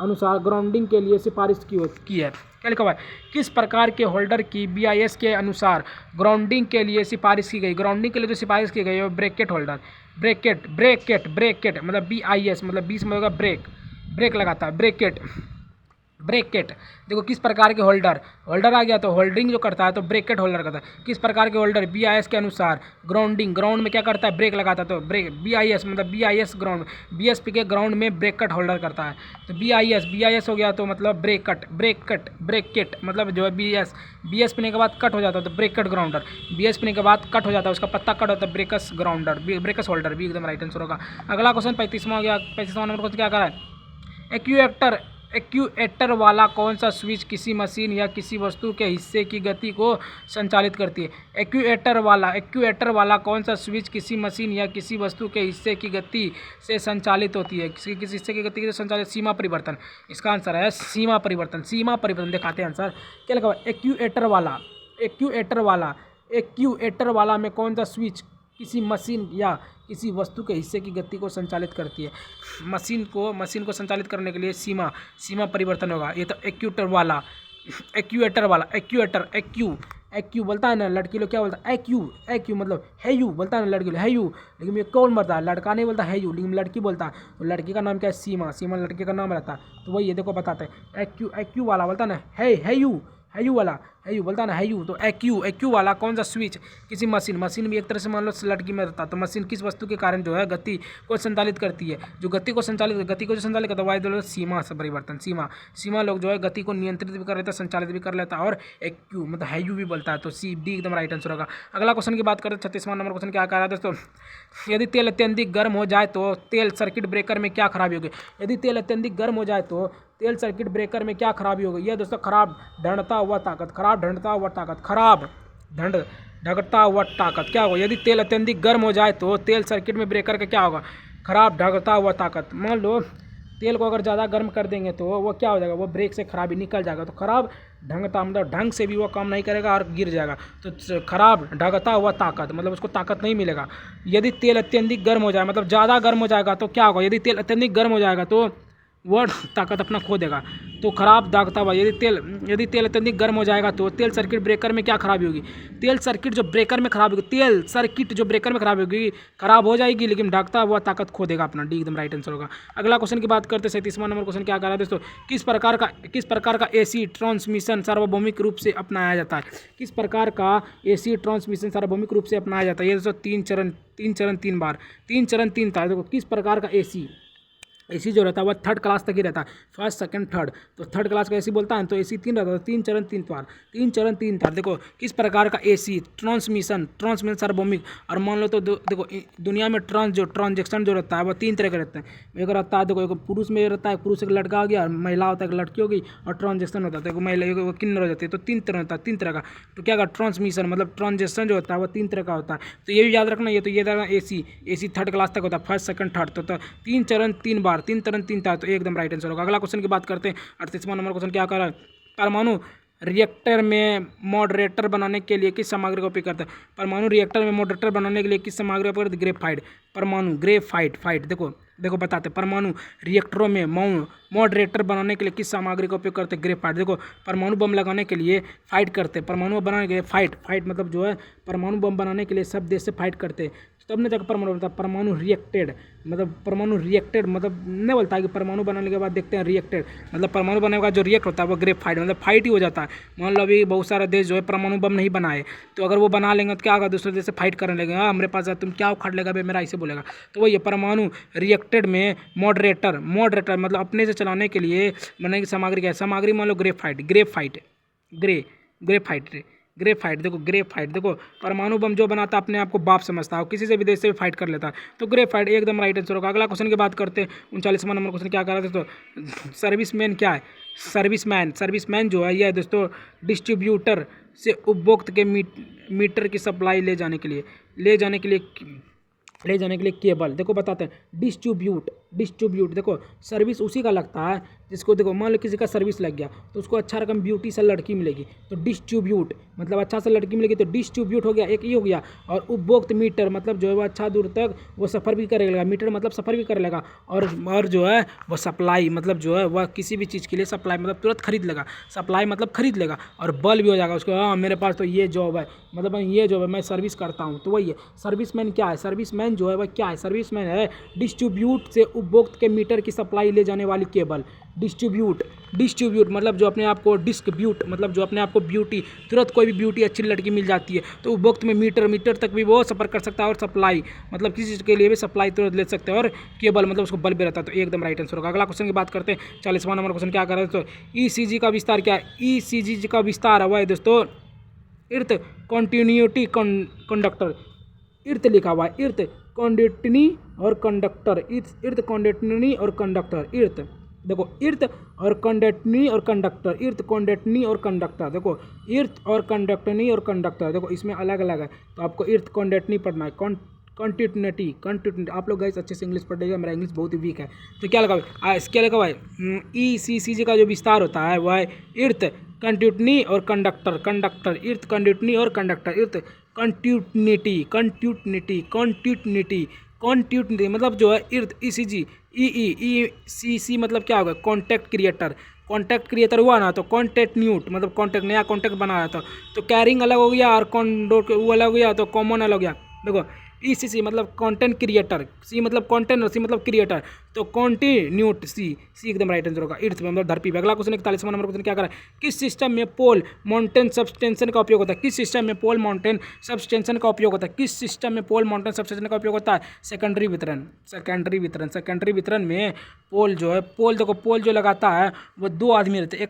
अनुसार ग्राउंडिंग के लिए सिफारिश की है? क्या लिखा हुआ है? किस प्रकार के होल्डर की BIS के अनुसार ग्राउंडिंग के लिए सिफारिश की गई? ग्राउंडिंग के लिए जो सिफारिश की गई है वो ब्रैकेट होल्डर, ब्रैकेट मतलब BIS मतलब 20 में होगा ब्रेक लगाता है, ब्रैकेट। देखो किस प्रकार के होल्डर आ गया, तो होल्डिंग जो करता है तो ब्रैकेट होल्डर करता है। किस प्रकार के होल्डर? BIS के अनुसार ग्राउंड में क्या करता है? ब्रेक लगाता है, तो BIS मतलब BIS ग्राउंड, BSP के ग्राउंड में ब्रैकेट होल्डर करता है। तो BIS हो गया, तो मतलब ब्रैकेट मतलब जो है BS पीने के बाद कट हो जाता है, तो ब्रैकेट ग्राउंडर। BS पीने के बाद कट हो जाता है, उसका पत्ता कट होता है, ब्रेकस होल्डर भी एकदम राइट आंसर होगा। अगला क्वेश्चन 35वां हो गया। 35वां नंबर क्वेश्चन क्या कर रहा है? एक्यूएटर वाला कौन सा स्विच किसी मशीन या किसी वस्तु के हिस्से की गति को संचालित करती है? एक्यूएटर वाला कौन सा स्विच किसी मशीन या किसी वस्तु के हिस्से की गति से संचालित होती है? किसी हिस्से की गति से संचालित? सीमा परिवर्तन। इसका आंसर है सीमा परिवर्तन। दिखाते हैं आंसर, क्या लिखा हुआ है? एक्यूएटर वाला में कौन सा स्विच किसी मशीन या किसी वस्तु के हिस्से की गति को संचालित करती है? मशीन को संचालित करने के लिए सीमा परिवर्तन होगा। ये तो एक्यूएटर वाला एक्यू बोलता है ना लड़की लोग, क्या बोलता है? एक्यू मतलब हैयू बोलता है ना लड़की लोग, हैयू। लेकिन ये कौन बोलता है? लड़का नहीं बोलता हैयू, लेकिन लड़की बोलता है। तो लड़की का नाम क्या है? सीमा लड़के का नाम रहता है। तो वही ये देखो बताते हैं, एक्यू वाला बोलता है ना हैयू बोलता है ना हैयू। तो एक्यू वाला कौन सा स्विच किसी मशीन भी एक तरह से मान लो लड़की में रहता है, तो मशीन किस वस्तु के कारण जो है गति को संचालित करती है? जो गति को संचालित करता है वायु सीमा से परिवर्तन। सीमा लोग जो है गति को नियंत्रित भी कर लेता है, संचालित भी कर लेता है, और एक्यू मतलब हैयू भी बोलता है। तो डी एकदम राइट आंसर होगा। अगला क्वेश्चन की बात करें, 36वां नंबर क्वेश्चन क्या कह रहा है दोस्तों? यदि तेल अत्यधिक गर्म हो जाए तो तेल सर्किट ब्रेकर में क्या खराबी होगी? यदि तेल अत्यधिक गर्म हो जाए तो तेल सर्किट ब्रेकर में क्या खराबी होगी? यह दोस्तों खराब ढंढता हुआ ताकत, क्या होगा? यदि तेल अत्यधिक गर्म हो जाए तो तेल सर्किट में ब्रेकर का क्या होगा? खराब ढंढता हुआ ताकत। मान लो तेल को अगर ज़्यादा गर्म कर देंगे तो वो क्या हो जाएगा? वो ब्रेक से खराबी निकल जाएगा। तो खराब ढंगता मतलब ढंग से भी वो काम नहीं करेगा और गिर जाएगा। तो खराब ढंगता हुआ ताकत मतलब उसको ताकत नहीं मिलेगा। यदि तेल अत्यधिक गर्म हो जाए मतलब ज़्यादा गर्म हो जाएगा तो क्या होगा? यदि तेल अत्यधिक गर्म हो जाएगा तो वह ताकत अपना खो देगा। तो खराब दागता हुआ यदि तेल अत्यधिक गर्म हो जाएगा तो तेल सर्किट ब्रेकर में क्या खराबी होगी? तेल सर्किट जो ब्रेकर में खराब होगी, खराब हो जाएगी, लेकिन दागता हुआ ताकत खो देगा अपना। डी एकदम राइट आंसर होगा। अगला क्वेश्चन की बात करते हैं, 37वां नंबर क्वेश्चन क्या कह रहा है दोस्तों? किस प्रकार का AC ट्रांसमिशन सार्वभौमिक रूप से अपनाया जाता है? किस प्रकार का AC ट्रांसमिशन सार्वभौमिक रूप से अपनाया जाता है? ये दोस्तों तीन चरण 3 बार 3 चरण 3 था। देखो किस प्रकार का AC एसी जो रहता है वह थर्ड क्लास तक ही रहता है, फर्स्ट सेकंड थर्ड। तो थर्ड क्लास का एसी बोलता है तो एसी 3 रहता है, 3 चरण 3 तार, 3 चरण 3 तार। देखो किस प्रकार का एसी ट्रांसमिशन सार्वभौमिक। और मान लो तो देखो दुनिया में ट्रांजेक्शन जो रहता है वह 3 तरह का रहता है। एक रहता है देखो, एक पुरुष में रहता है, पुरुष एक लड़का हो गया, और महिला होता है एक लड़की होगी, और ट्रांजेक्शन होता है तो महिला एक किन्नर हो जाती है। तो 3 तरह होता है, 3 तरह का। तो क्या का ट्रांसमिशन मतलब ट्रांजेक्शन जो होता है वह 3 तरह का होता है। तो ये भी याद रखना, ये तो ये एसी थर्ड क्लास तक होता है, फर्स्ट सेकंड थर्ड। तो 3 चरण 3 बार, 3 चरण 3 तार, तो एकदम राइट आंसर होगा। अगला क्वेश्चन की बात करते हैं, 38वां नंबर क्वेश्चन क्या कर रहा है, परमाणु रिएक्टर में मॉडरेटर बनाने के लिए किस सामग्री का उपयोग करते हैं। परमाणु रिएक्टर में मॉडरेटर बनाने के लिए किस सामग्री का उपयोग करते हैं, ग्रेफाइट। परमाणु ग्रेफाइट देखो बताते हैं, परमाणु रिएक्टरों में मॉडरेटर बनाने के लिए किस सामग्री का उपयोग करते हैं, ग्रेफाइट। देखो परमाणु बम लगाने के लिए फाइट करते हैं, परमाणु बम बनाने के लिए फाइट मतलब जो है परमाणु बम बनाने के लिए सब देश से फाइट करते हैं, तब नहीं जाकर परमाणु बनता। परमाणु रिएक्टेड मतलब नहीं बोलता कि परमाणु बनाने के बाद देखते हैं रिएक्टेड, मतलब परमाणु बनाने के बाद जो रिएक्ट होता है वो ग्रेफाइट मतलब फाइट ही हो जाता है। मान लो अभी बहुत सारा देश जो है परमाणु बम नहीं बनाए, तो अगर वो बना लेंगे तो क्या होगा, दूसरे देश से फाइट करने लगेगा, हाँ हमारे पास तुम क्या उखाड़ लेगा मेरा, ऐसे बोलेगा। तो वही परमाणु रिएक्टेड में मॉडरेटर मतलब अपने से चलाने के लिए बनाने की सामग्री क्या है, सामग्री मान लो ग्रेफाइट। देखो ग्रेफाइट, देखो परमाणु बम जो बनाता है अपने आप को बाप समझता है, किसी से विदेश से भी फाइट कर लेता है, तो ग्रेफाइट एकदम राइट आंसर होगा। अगला क्वेश्चन की बात करते हैं, 39वां नंबर क्वेश्चन क्या कर रहे थे, तो सर्विसमैन क्या है, सर्विसमैन जो है यह दोस्तों डिस्ट्रीब्यूटर से उपभोक्ता के मीटर की सप्लाई ले जाने के लिए केबल। देखो बताते हैं डिस्ट्रीब्यूट देखो सर्विस उसी का लगता है जिसको, देखो मान लो किसी का सर्विस लग गया तो उसको अच्छा रकम ब्यूटी से लड़की मिलेगी, तो डिस्ट्रीब्यूट मतलब अच्छा से लड़की मिलेगी, तो डिस्ट्रीब्यूट हो गया, एक ये हो गया। और उपभोक्ता मीटर मतलब जो है वो अच्छा दूर तक वो सफ़र भी करेगा, मीटर मतलब सफ़र भी कर लेगा, और जो है वो सप्लाई मतलब जो है वह किसी भी चीज़ के लिए सप्लाई मतलब तुरंत खरीद लेगा, सप्लाई मतलब खरीद लेगा, और बल भी हो जाएगा उसको, हाँ मेरे पास तो ये जॉब है, मतलब ये जॉब है, मैं सर्विस करता हूँ। तो वही है सर्विसमैन क्या है, सर्विसमैन जो है वह क्या है, सर्विसमैन है डिस्ट्रीब्यूट से उपभोक्ता के मीटर की सप्लाई ले जाने वाली केबल। डिस्ट्रीब्यूट मतलब जो अपने आप को डिस्ट्रीब्यूट मतलब जो अपने आप को ब्यूटी, तुरंत कोई भी ब्यूटी अच्छी लड़की मिल जाती है तो उपभोक्ता में मीटर तक भी वो सफ़र कर सकता है, और सप्लाई मतलब किसी चीज़ के लिए भी सप्लाई तुरंत ले सकते हैं, और केबल मतलब उसको बल्ब भी रहता है। तो एकदम राइट आंसर होगा। अगला क्वेश्चन की बात करते हैं, 40वां नंबर क्वेश्चन क्या कर रहे हैं, तो ईसीजी का विस्तार क्या है, ईसीजी का विस्तार हुआ है दोस्तों अर्थ कॉन्टिन्यूटी कंडक्टर, अर्थ लिखा हुआ है, अर्थ कॉन्टिन्यूटी और कंडक्टर, अर्थ कॉन्टिन्यूटी और कंडक्टर, अर्थ देखो अर्थ और कंडक्टनी और कंडक्टर, अर्थ कंडक्टनी और कंडक्टर, देखो अर्थ और कंडक्टनी और कंडक्टर, देखो इसमें अलग अलग है, तो आपको अर्थ कंडक्टनी पढ़ना है, कंटिन्यूटी आप लोग गाइस अच्छे से इंग्लिश पढ़िएगा, मेरा इंग्लिश बहुत ही वीक है। तो क्या लगा भाई, क्या लगा भाई, ईसीसी का जो विस्तार होता है वह अर्थ कंटिन्यूटी और कंडक्टर, अर्थ कंटिन्यूटी और कंडक्टर, अर्थ कंटिन्यूटी मतलब जो है अर्थ ईसीजी ईसीसी मतलब क्या होगा, कॉन्टैक्ट क्रिएटर हुआ ना, तो कॉन्टिन्यूट मतलब कॉन्टैक्ट नया कॉन्टैक्ट बना रहा था, तो कैरिंग अलग हो गया और वो अलग हो गया, तो कॉमन अलग हो गया। देखो ईसीसी मतलब कंटेंट क्रिएटर, सी मतलब कंटेंट और सी मतलब क्रिएटर, तो कॉन्टिन्यूट सी एकदम राइट आंसर होगा, अर्थ मतलब धरती पे। अगला क्वेश्चन 41वां नंबर क्वेश्चन क्या कर रहा है, किस सिस्टम में पोल माउंटेन सब्सटेंशन का उपयोग होता है, किस सिस्टम में पोल माउंटेन सब्सटेंशन का उपयोग होता है, किस सिस्टम में पोल माउंटेन सब्सटेंशन का उपयोग होता है, सेकेंडरी वितरण में पोल जो है, पोल देखो पोल जो लगाता है वो 2 आदमी रहते हैं,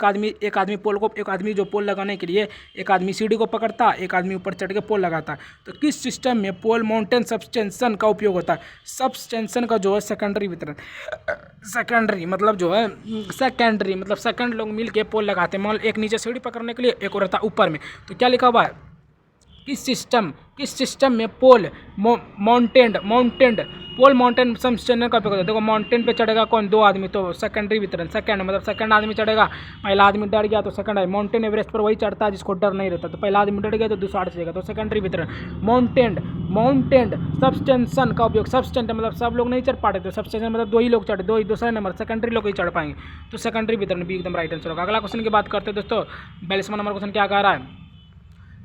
एक आदमी पोल को, एक आदमी जो पोल लगाने के लिए एक आदमी सीढ़ी को पकड़ता है, एक आदमी ऊपर चढ़ के पोल लगाता है। तो किस सिस्टम में पोल माउंटेन सब्सटेंशन का उपयोग होता है, सब्सटेंशन का जो है सेकेंडरी वितरण, सेकेंडरी मतलब जो है सेकेंडरी मतलब सेकंड लोग मिल के पोल लगाते हैं, मान एक नीचे सीढ़ी पकड़ने के लिए, एक और रहता है ऊपर में। तो क्या लिखा हुआ है, किस सिस्टम में पोल माउंटेन सब्सटेंशन का उपयोग होता है। देखो माउंटेन पे चढ़ेगा कौन, 2 आदमी, तो सेकेंडरी वितरण, सेकंड आदमी चढ़ेगा, पहला आदमी डर गया तो सेकंड है, माउंटेन एवरेस्ट पर वही चढ़ता है जिसको डर नहीं रहता, तो पहला आदमी डर गया तो दूसरा चढ़ेगा, तो सेकेंडरी वितरण। माउंटेन सब्सटेंशन का उपयोग, सब्सटेंट मतलब सब लोग नहीं चढ़ पाते, तो सब्सटेंशन मतलब 2 ही लोग चढ़े, 2 ही दूसरा नंबर, सेकेंडरी लोग ही चढ़ पाएंगे, तो सेकेंडरी वितरण भी एकदम राइट आंसर होगा। अगला क्वेश्चन की बात करते हैं दोस्तों, 42वां नंबर क्वेश्चन क्या कह रहा है,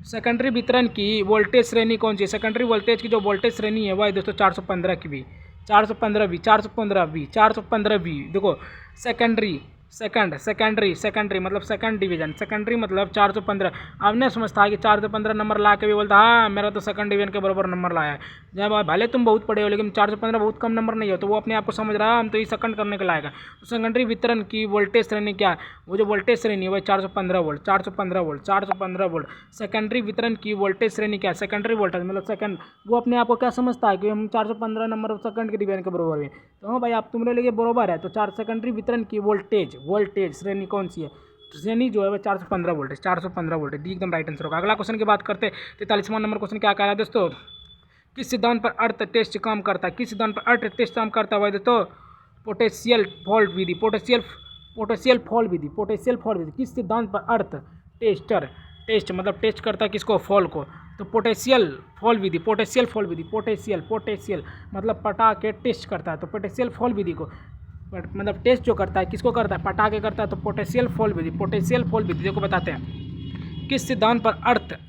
सेकेंडरी वितरण की वोल्टेज श्रेणी कौन सी है, सेकेंडरी वोल्टेज की जो वोल्टेज श्रेणी है वह है दोस्तों 415 की भी, 415 वी। देखो सेकेंडरी सेकेंडरी मतलब सेकंड डिवीजन। सेकेंडरी मतलब 415। अब नहीं समझता है कि 415 नंबर ला के भी बोलता हाँ मेरा तो सेकंड डिवीजन के बराबर नंबर लाया है। जब भले तुम बहुत पढ़े हो लेकिन 415 बहुत कम नंबर नहीं हो, तो वो अपने आप को समझ रहा है हम तो ये सेकंड करने के लायक है। तो सेकेंडरी वितरण की वोल्टेज श्रेणी क्या है? वो जो वोल्टेज श्रेणी है वो 415 वोल्ट, 415 वोल्ट, 415 वोल्ट। सेकेंडरी वितरण की वोल्टेज श्रेणी क्या है? सेकेंडरी वोल्टेज मतलब सेकंड। वो अपने आप को क्या समझता है कि हम 415 नंबर सेकंड के डिवीजन के बराबर है। तो हाँ भाई आप तुमने लिए बराबर है। तो 4 सेकेंडरी वितरण की वोल्टेज श्रेणी कौन सी है? तो श्रेणी जो है वो 415 वोल्ट है, 415 वोल्ट है। डी एकदम राइट आंसर होगा। अगला क्वेश्चन की बात करते हैं। 43वां नंबर क्वेश्चन क्या कह रहा है दोस्तों? किस सिद्धांत पर अर्थ टेस्ट काम करता है? किस सिद्धांत पर अर्थ टेस्ट काम करता है दोस्तों? पोटेंशियल फॉल्ट विधि। पोटेंशियल फॉल्ट विधि किस सिद्धांत पर अर्थ टेस्ट मतलब टेस्ट करता है किसको? फॉल को। तो पोटेंशियल फॉल विधि पोटेंशियल मतलब पटा के टेस्ट करता है। तो पोटेंशियल फॉल विधि को मतलब टेस्ट जो करता है किसको करता है? पटा के करता है। तो पोटेंशियल फॉल विधि देखो बताते हैं। किस सिद्धांत पर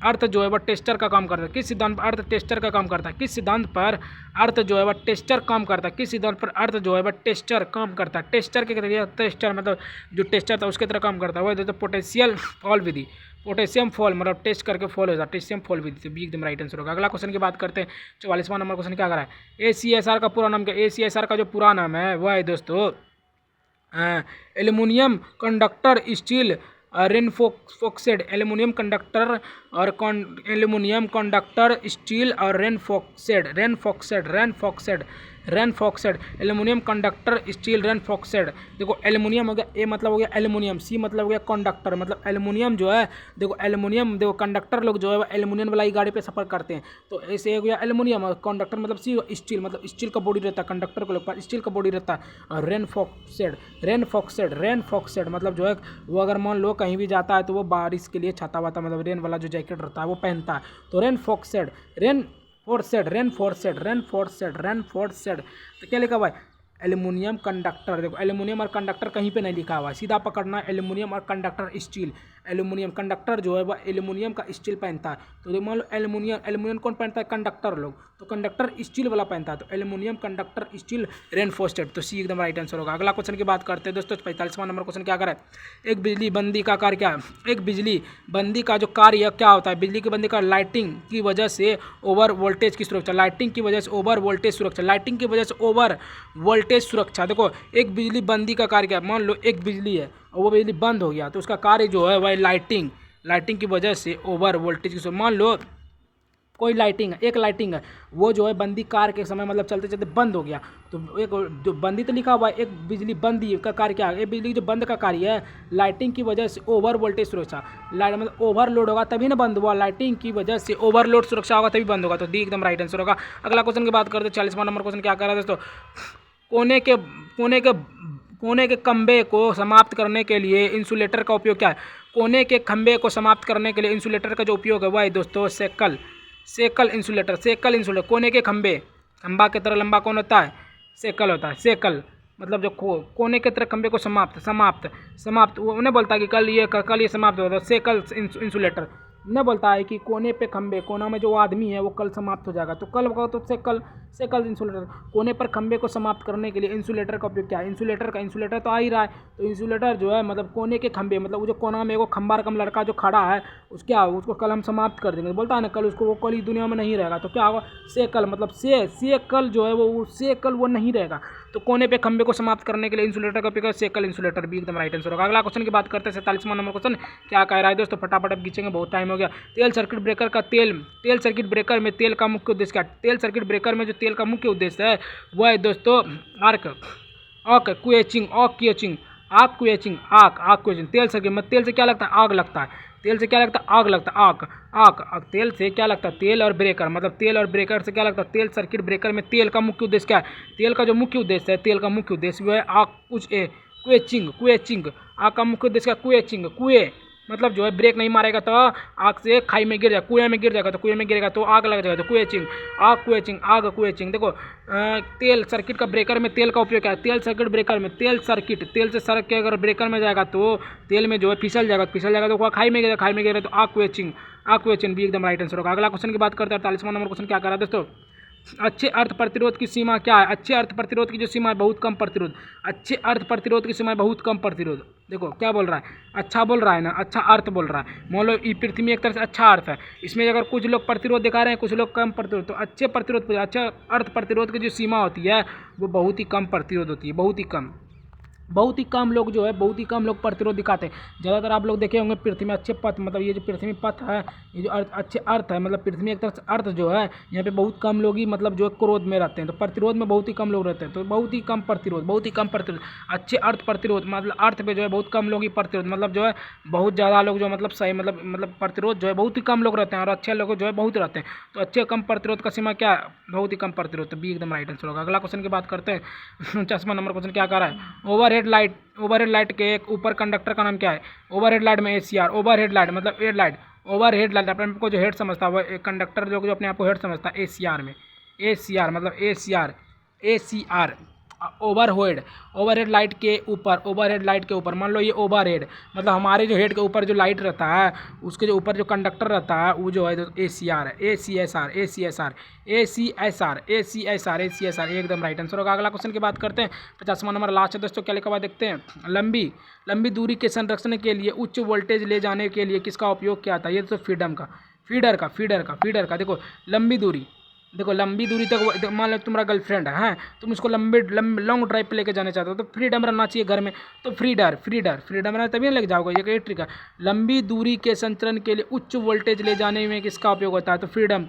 अर्थ जो है वह टेस्टर का काम करता है? किस सिद्धांत पर अर्थ टेस्टर का काम करता है? किस सिद्धांत पर अर्थ जो है वह टेस्टर काम करता है? किस सिद्धांत पर अर्थ जो है वह टेस्टर काम करता है? टेस्टर के तरह टेस्टर मतलब जो टेस्टर था उसके तरह काम करता है वह पोटेंशियल फॉल विधि। पोटेशियम फॉल मतलब टेस्ट करके फॉल हो जाता है, टेस्टियम फॉल विधि से बी एकदम राइट आंसर होगा। अगला क्वेश्चन की बात करते हैं। 44वां नंबर क्वेश्चन क्या कर रहा है? ACSR का पूरा नाम क्या? ACSR का जो पूरा नाम है वह है दोस्तों aluminium conductor steel reinforced. Aluminium conductor steel और reinforced aluminium conductor steel reinforced. देखो एल्युमिनियम हो गया, ए मतलब हो गया एल्युमिनियम, सी मतलब हो गया कंडक्टर मतलब एल्युमिनियम जो है देखो एल्युमिनियम देखो कंडक्टर लोग जो है वो एल्युमिनियम वाला ही गाड़ी पे सफर करते हैं। तो ऐसे हो गया एल्युमिनियम और कंडक्टर मतलब सी स्टील मतलब स्टील का बॉडी रहता है, कंडक्टर को लोग स्टील का बॉडी रहता है। और रेनफोक्सेड मतलब जो है वो अगर मान लो कहीं भी जाता है तो वो बारिश के लिए छाता वाता मतलब रेन वाला जो जैकेट रहता है वो पहनता है। तो रेनफोर्सेड तो क्या लिखा हुआ है? Aluminium conductor. देखो एल्युमिनियम और कंडक्टर कहीं पे नहीं लिखा हुआ है, सीधा पकड़ना है एल्युमिनियम और कंडक्टर स्टील। एल्युमिनियम कंडक्टर जो है वह एल्युमिनियम का स्टील पहनता है। तो मान लो एल्युमिनियम कौन पहनता है? कंडक्टर लोग। तो कंडक्टर स्टील वाला पहनता है। तो एल्युमिनियम कंडक्टर स्टील रेनफोर्सेड। तो सी एकदम राइट आंसर होगा। अगला क्वेश्चन की बात करते हैं दोस्तों। 45वां नंबर क्वेश्चन क्या करे? एक बिजली बंदी का कार्य क्या है? एक बिजली बंदी का जो कार्य क्या होता है? बिजली की बंदी का लाइटिंग की वजह से ओवर वोल्टेज की सुरक्षा। लाइटिंग की वजह से ओवर वोल्टेज सुरक्षा। देखो एक बिजली बंदी का कार्य क्या है? मान लो एक बिजली है और वो बिजली बंद हो गया तो उसका कार्य जो है वह लाइटिंग की वजह से ओवर वोल्टेज की। मान लो कोई एक लाइटिंग है वो जो है बंदी कार के समय मतलब चलते चलते बंद हो गया। तो एक जो बंदी तो लिखा हुआ है, एक बिजली बंदी का कार्य क्या है? ये बिजली जो बंद का कार्य है लाइटिंग की वजह से ओवर वोल्टेज सुरक्षा। लाइट मतलब ओवरलोड होगा तभी ना बंद हुआ, लाइटिंग की वजह से ओवरलोड सुरक्षा होगा तभी बंद होगा। तो डी एकदम राइट आंसर होगा। अगला क्वेश्चन की बात करते हैं। 40वां नंबर क्वेश्चन क्या कर रहा है दोस्तों? कोने के खंभे को समाप्त करने के लिए इंसुलेटर का उपयोग क्या है? कोने के खंभे को समाप्त करने के लिए इंसुलेटर का जो उपयोग है वह है दोस्तों सेकल इंसुलेटर। कोने के खंभा की तरह लंबा कौन होता है? सेकल होता है। सेकल मतलब जो कोने के तरह खंभे को समाप्त वो उन्हें बोलता है कि कल ये समाप्त होगा। सेकल इंसुलेटर न बोलता है कि कोने पे खंभे, कोना में जो आदमी है वो कल समाप्त हो जाएगा। तो कल होगा तो सेकल इंसुलेटर। कोने पर खंभे को समाप्त करने के लिए इंसुलेटर का उपयोग क्या है? इंसुलेटर तो आ ही रहा है। तो इंसुलेटर जो है मतलब कोने के खंभे मतलब वो जो कोना में वो खंभा रकम लड़का जो खड़ा है उसको कल हम समाप्त कर देंगे। बोलता है ना कल उसको वो कल ही दुनिया में नहीं रहेगा। तो क्या होगा? सेकल मतलब सेकल जो है वो नहीं रहेगा। तो कोने पे खंभे को समाप्त करने के लिए इंसुलेटर का उपयोग सेकल इंसुलेटर भी एकदम राइट आंसर होगा। अगला क्वेश्चन की बात करते हैं। 47वां नंबर क्वेश्चन क्या कह रहा है दोस्तों? फटाफट अब खींचेंगे, बहुत टाइम हो गया। तेल सर्किट ब्रेकर में तेल का मुख्य उद्देश्य क्या है? तेल सर्किट ब्रेकर में जो तेल का मुख्य उद्देश्य है वह है दोस्तों क्वेचिंग। तेल सर्किट में तेल से क्या लगता है? आग लगता है। तेल से क्या लगता है? आग लगता है। आग तेल से क्या लगता है? तेल और ब्रेकर मतलब तेल और ब्रेकर से क्या लगता है? तेल सर्किट ब्रेकर में तेल का मुख्य उद्देश्य क्या है? तेल का जो मुख्य उद्देश्य है तेल का मुख्य उद्देश्य वो है क्वेचिंग। आग का मुख्य उद्देश्य क्या? कुएं मतलब जो है ब्रेक नहीं मारेगा तो आग से खाई में गिर जाएगा, कुएं में गिर जाएगा। तो कुएं में गिरेगा तो आग लग जाएगा। तो क्वेचिंग। देखो तेल सर्किट का ब्रेकर में तेल का उपयोग क्या है? तेल सर्किट ब्रेकर में तेल से सड़क के अगर ब्रेकर में जाएगा तो तेल में जो है फिसल जाएगा तो खाई में गिरेगा तो आग क्वेचिंग भी एकदम राइट आंसर होगा। अगला क्वेश्चन की बात करते हैं। 48वां नंबर क्वेश्चन क्या कर रहा है दोस्तों? अच्छे अर्थ प्रतिरोध की सीमा क्या है? अच्छे अर्थ प्रतिरोध की जो सीमा है बहुत कम प्रतिरोध। अच्छे अर्थ प्रतिरोध की सीमा है बहुत कम प्रतिरोध। देखो क्या बोल रहा है, अच्छा बोल रहा है ना, अच्छा अर्थ बोल रहा है। मान लो ये पृथ्वी एक तरह से अच्छा अर्थ है, इसमें अगर कुछ लोग प्रतिरोध दिखा रहे हैं, कुछ लोग कम प्रतिरोध, तो अच्छे प्रतिरोध, अच्छा अर्थ प्रतिरोध की जो सीमा होती है वो बहुत ही कम प्रतिरोध होती है, बहुत ही कम लोग जो है, बहुत ही कम लोग प्रतिरोध दिखाते हैं। ज़्यादातर आप लोग देखे होंगे पृथ्वी में अच्छे पथ, मतलब ये जो पृथ्वी पथ है, ये जो अर्थ अच्छे अर्थ है, मतलब पृथ्वी में एक तरह से अर्थ जो है, यहाँ पे बहुत कम लोग ही मतलब जो है क्रोध में रहते हैं, तो प्रतिरोध में बहुत ही कम लोग रहते हैं, तो बहुत ही कम प्रतिरोध, बहुत ही कम प्रतिरोध। अच्छे अर्थ प्रतिरोध मतलब अर्थ पे जो है बहुत कम लोग ही प्रतिरोध, मतलब जो है बहुत ज़्यादा लोग जो मतलब सही मतलब प्रतिरोध जो है बहुत ही कम लोग रहते हैं, और अच्छे लोग जो है बहुत रहते हैं। तो अच्छे कम प्रतिरोध का सीमा क्या है? बहुत ही कम प्रतिरोध। तो बी एकदम राइट आंसर होगा। अगला क्वेश्चन की बात करते हैं। 49वां नंबर क्वेश्चन क्या कर रहा है? ओवरहेड लाइट के एक ऊपर कंडक्टर का नाम क्या है? ओवरहेड लाइट में ACR, ओवरहेड लाइट मतलब हेड लाइट, ओवरहेड लाइट अपने को जो हेड समझता है, वो कंडक्टर जो अपने आप को हेड समझता है ACR में, ACR मतलब ACR ओवरहेड लाइट के ऊपर, ओवरहेड लाइट के ऊपर मान लो ये ओवरहेड मतलब हमारे जो हेड के ऊपर जो लाइट रहता है, उसके जो ऊपर जो कंडक्टर रहता है वो जो है तो ACR है, ACSR एकदम राइट आंसर होगा। अगला क्वेश्चन की बात करते हैं। 50वां नंबर लास्ट है दोस्तों, क्या लिखा हुआ देखते हैं। लंबी दूरी के संरक्षण के लिए उच्च वोल्टेज ले जाने के लिए किसका उपयोग किया था? ये तो फीडर का। देखो लंबी दूरी तक, मान लो तुम्हारा गर्लफ्रेंड है, तुम उसको लॉन्ग ड्राइव पे लेके जाने चाहते हो, तो फ्रीडम रहना चाहिए घर में, तो फ्रीडम रहना तभी लेके जाओगे, ये ट्रिक है। लंबी दूरी के संचरण के लिए उच्च वोल्टेज ले जाने में किसका उपयोग होता है? तो फीडर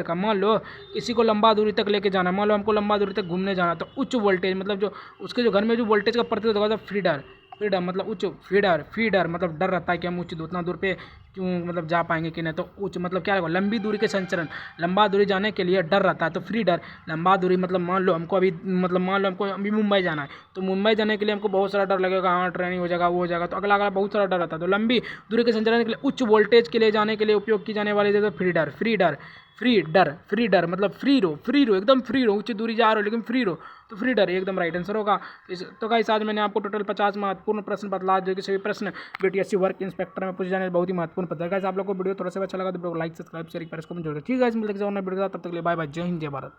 का। मान लो किसी को लंबा दूरी तक लेके जाना, मान लो हमको लंबा दूरी तक घूमने जाना, तो उच्च वोल्टेज मतलब जो उसके जो घर में जो वोल्टेज का प्रतिरोध होगा, तो फीडर मतलब उच्च, फीडर मतलब डर रहता है कि हम उतना दूर पे क्यों मतलब जा पाएंगे कि नहीं, तो उच्च मतलब क्या होगा? लंबी दूरी के संचरण, लंबा दूरी जाने के लिए डर रहता है, तो फीडर। लंबा दूरी मतलब मान लो हमको अभी मुंबई जाना है, तो मुंबई जाने के लिए हमको बहुत सारा डर लगेगा, हाँ ट्रेनिंग हो जाएगा, वो हो जाएगा, तो अगला बहुत सारा डर रहता है। तो लंबी दूरी के संचरण के लिए उच्च वोल्टेज के लिए जाने के लिए उपयोग की जाने वाली तो फ्रीडर मतलब फ्री रो एकदम फ्री रो, उच्च दूरी जा रहे हो लेकिन फ्री रो, तो फ्रीडर एकदम राइट आंसर होगा। तो गाइस आज मैंने आपको टोटल 50 महत्वपूर्ण प्रश्न बतला, जो कि सभी प्रश्न BTSC वर्क इंस्पेक्टर में पूछे जाने बहुत ही महत्वपूर्ण पता है। गाइस आप लोग को वीडियो थोड़ा सा अच्छा लगा तो लाइक सब्सक्राइब शेयर कर इसको जरूर। ठीक है, मिलते हैं वीडियो, तब तक के लिए बाय बाय, जय हिंद जय भारत।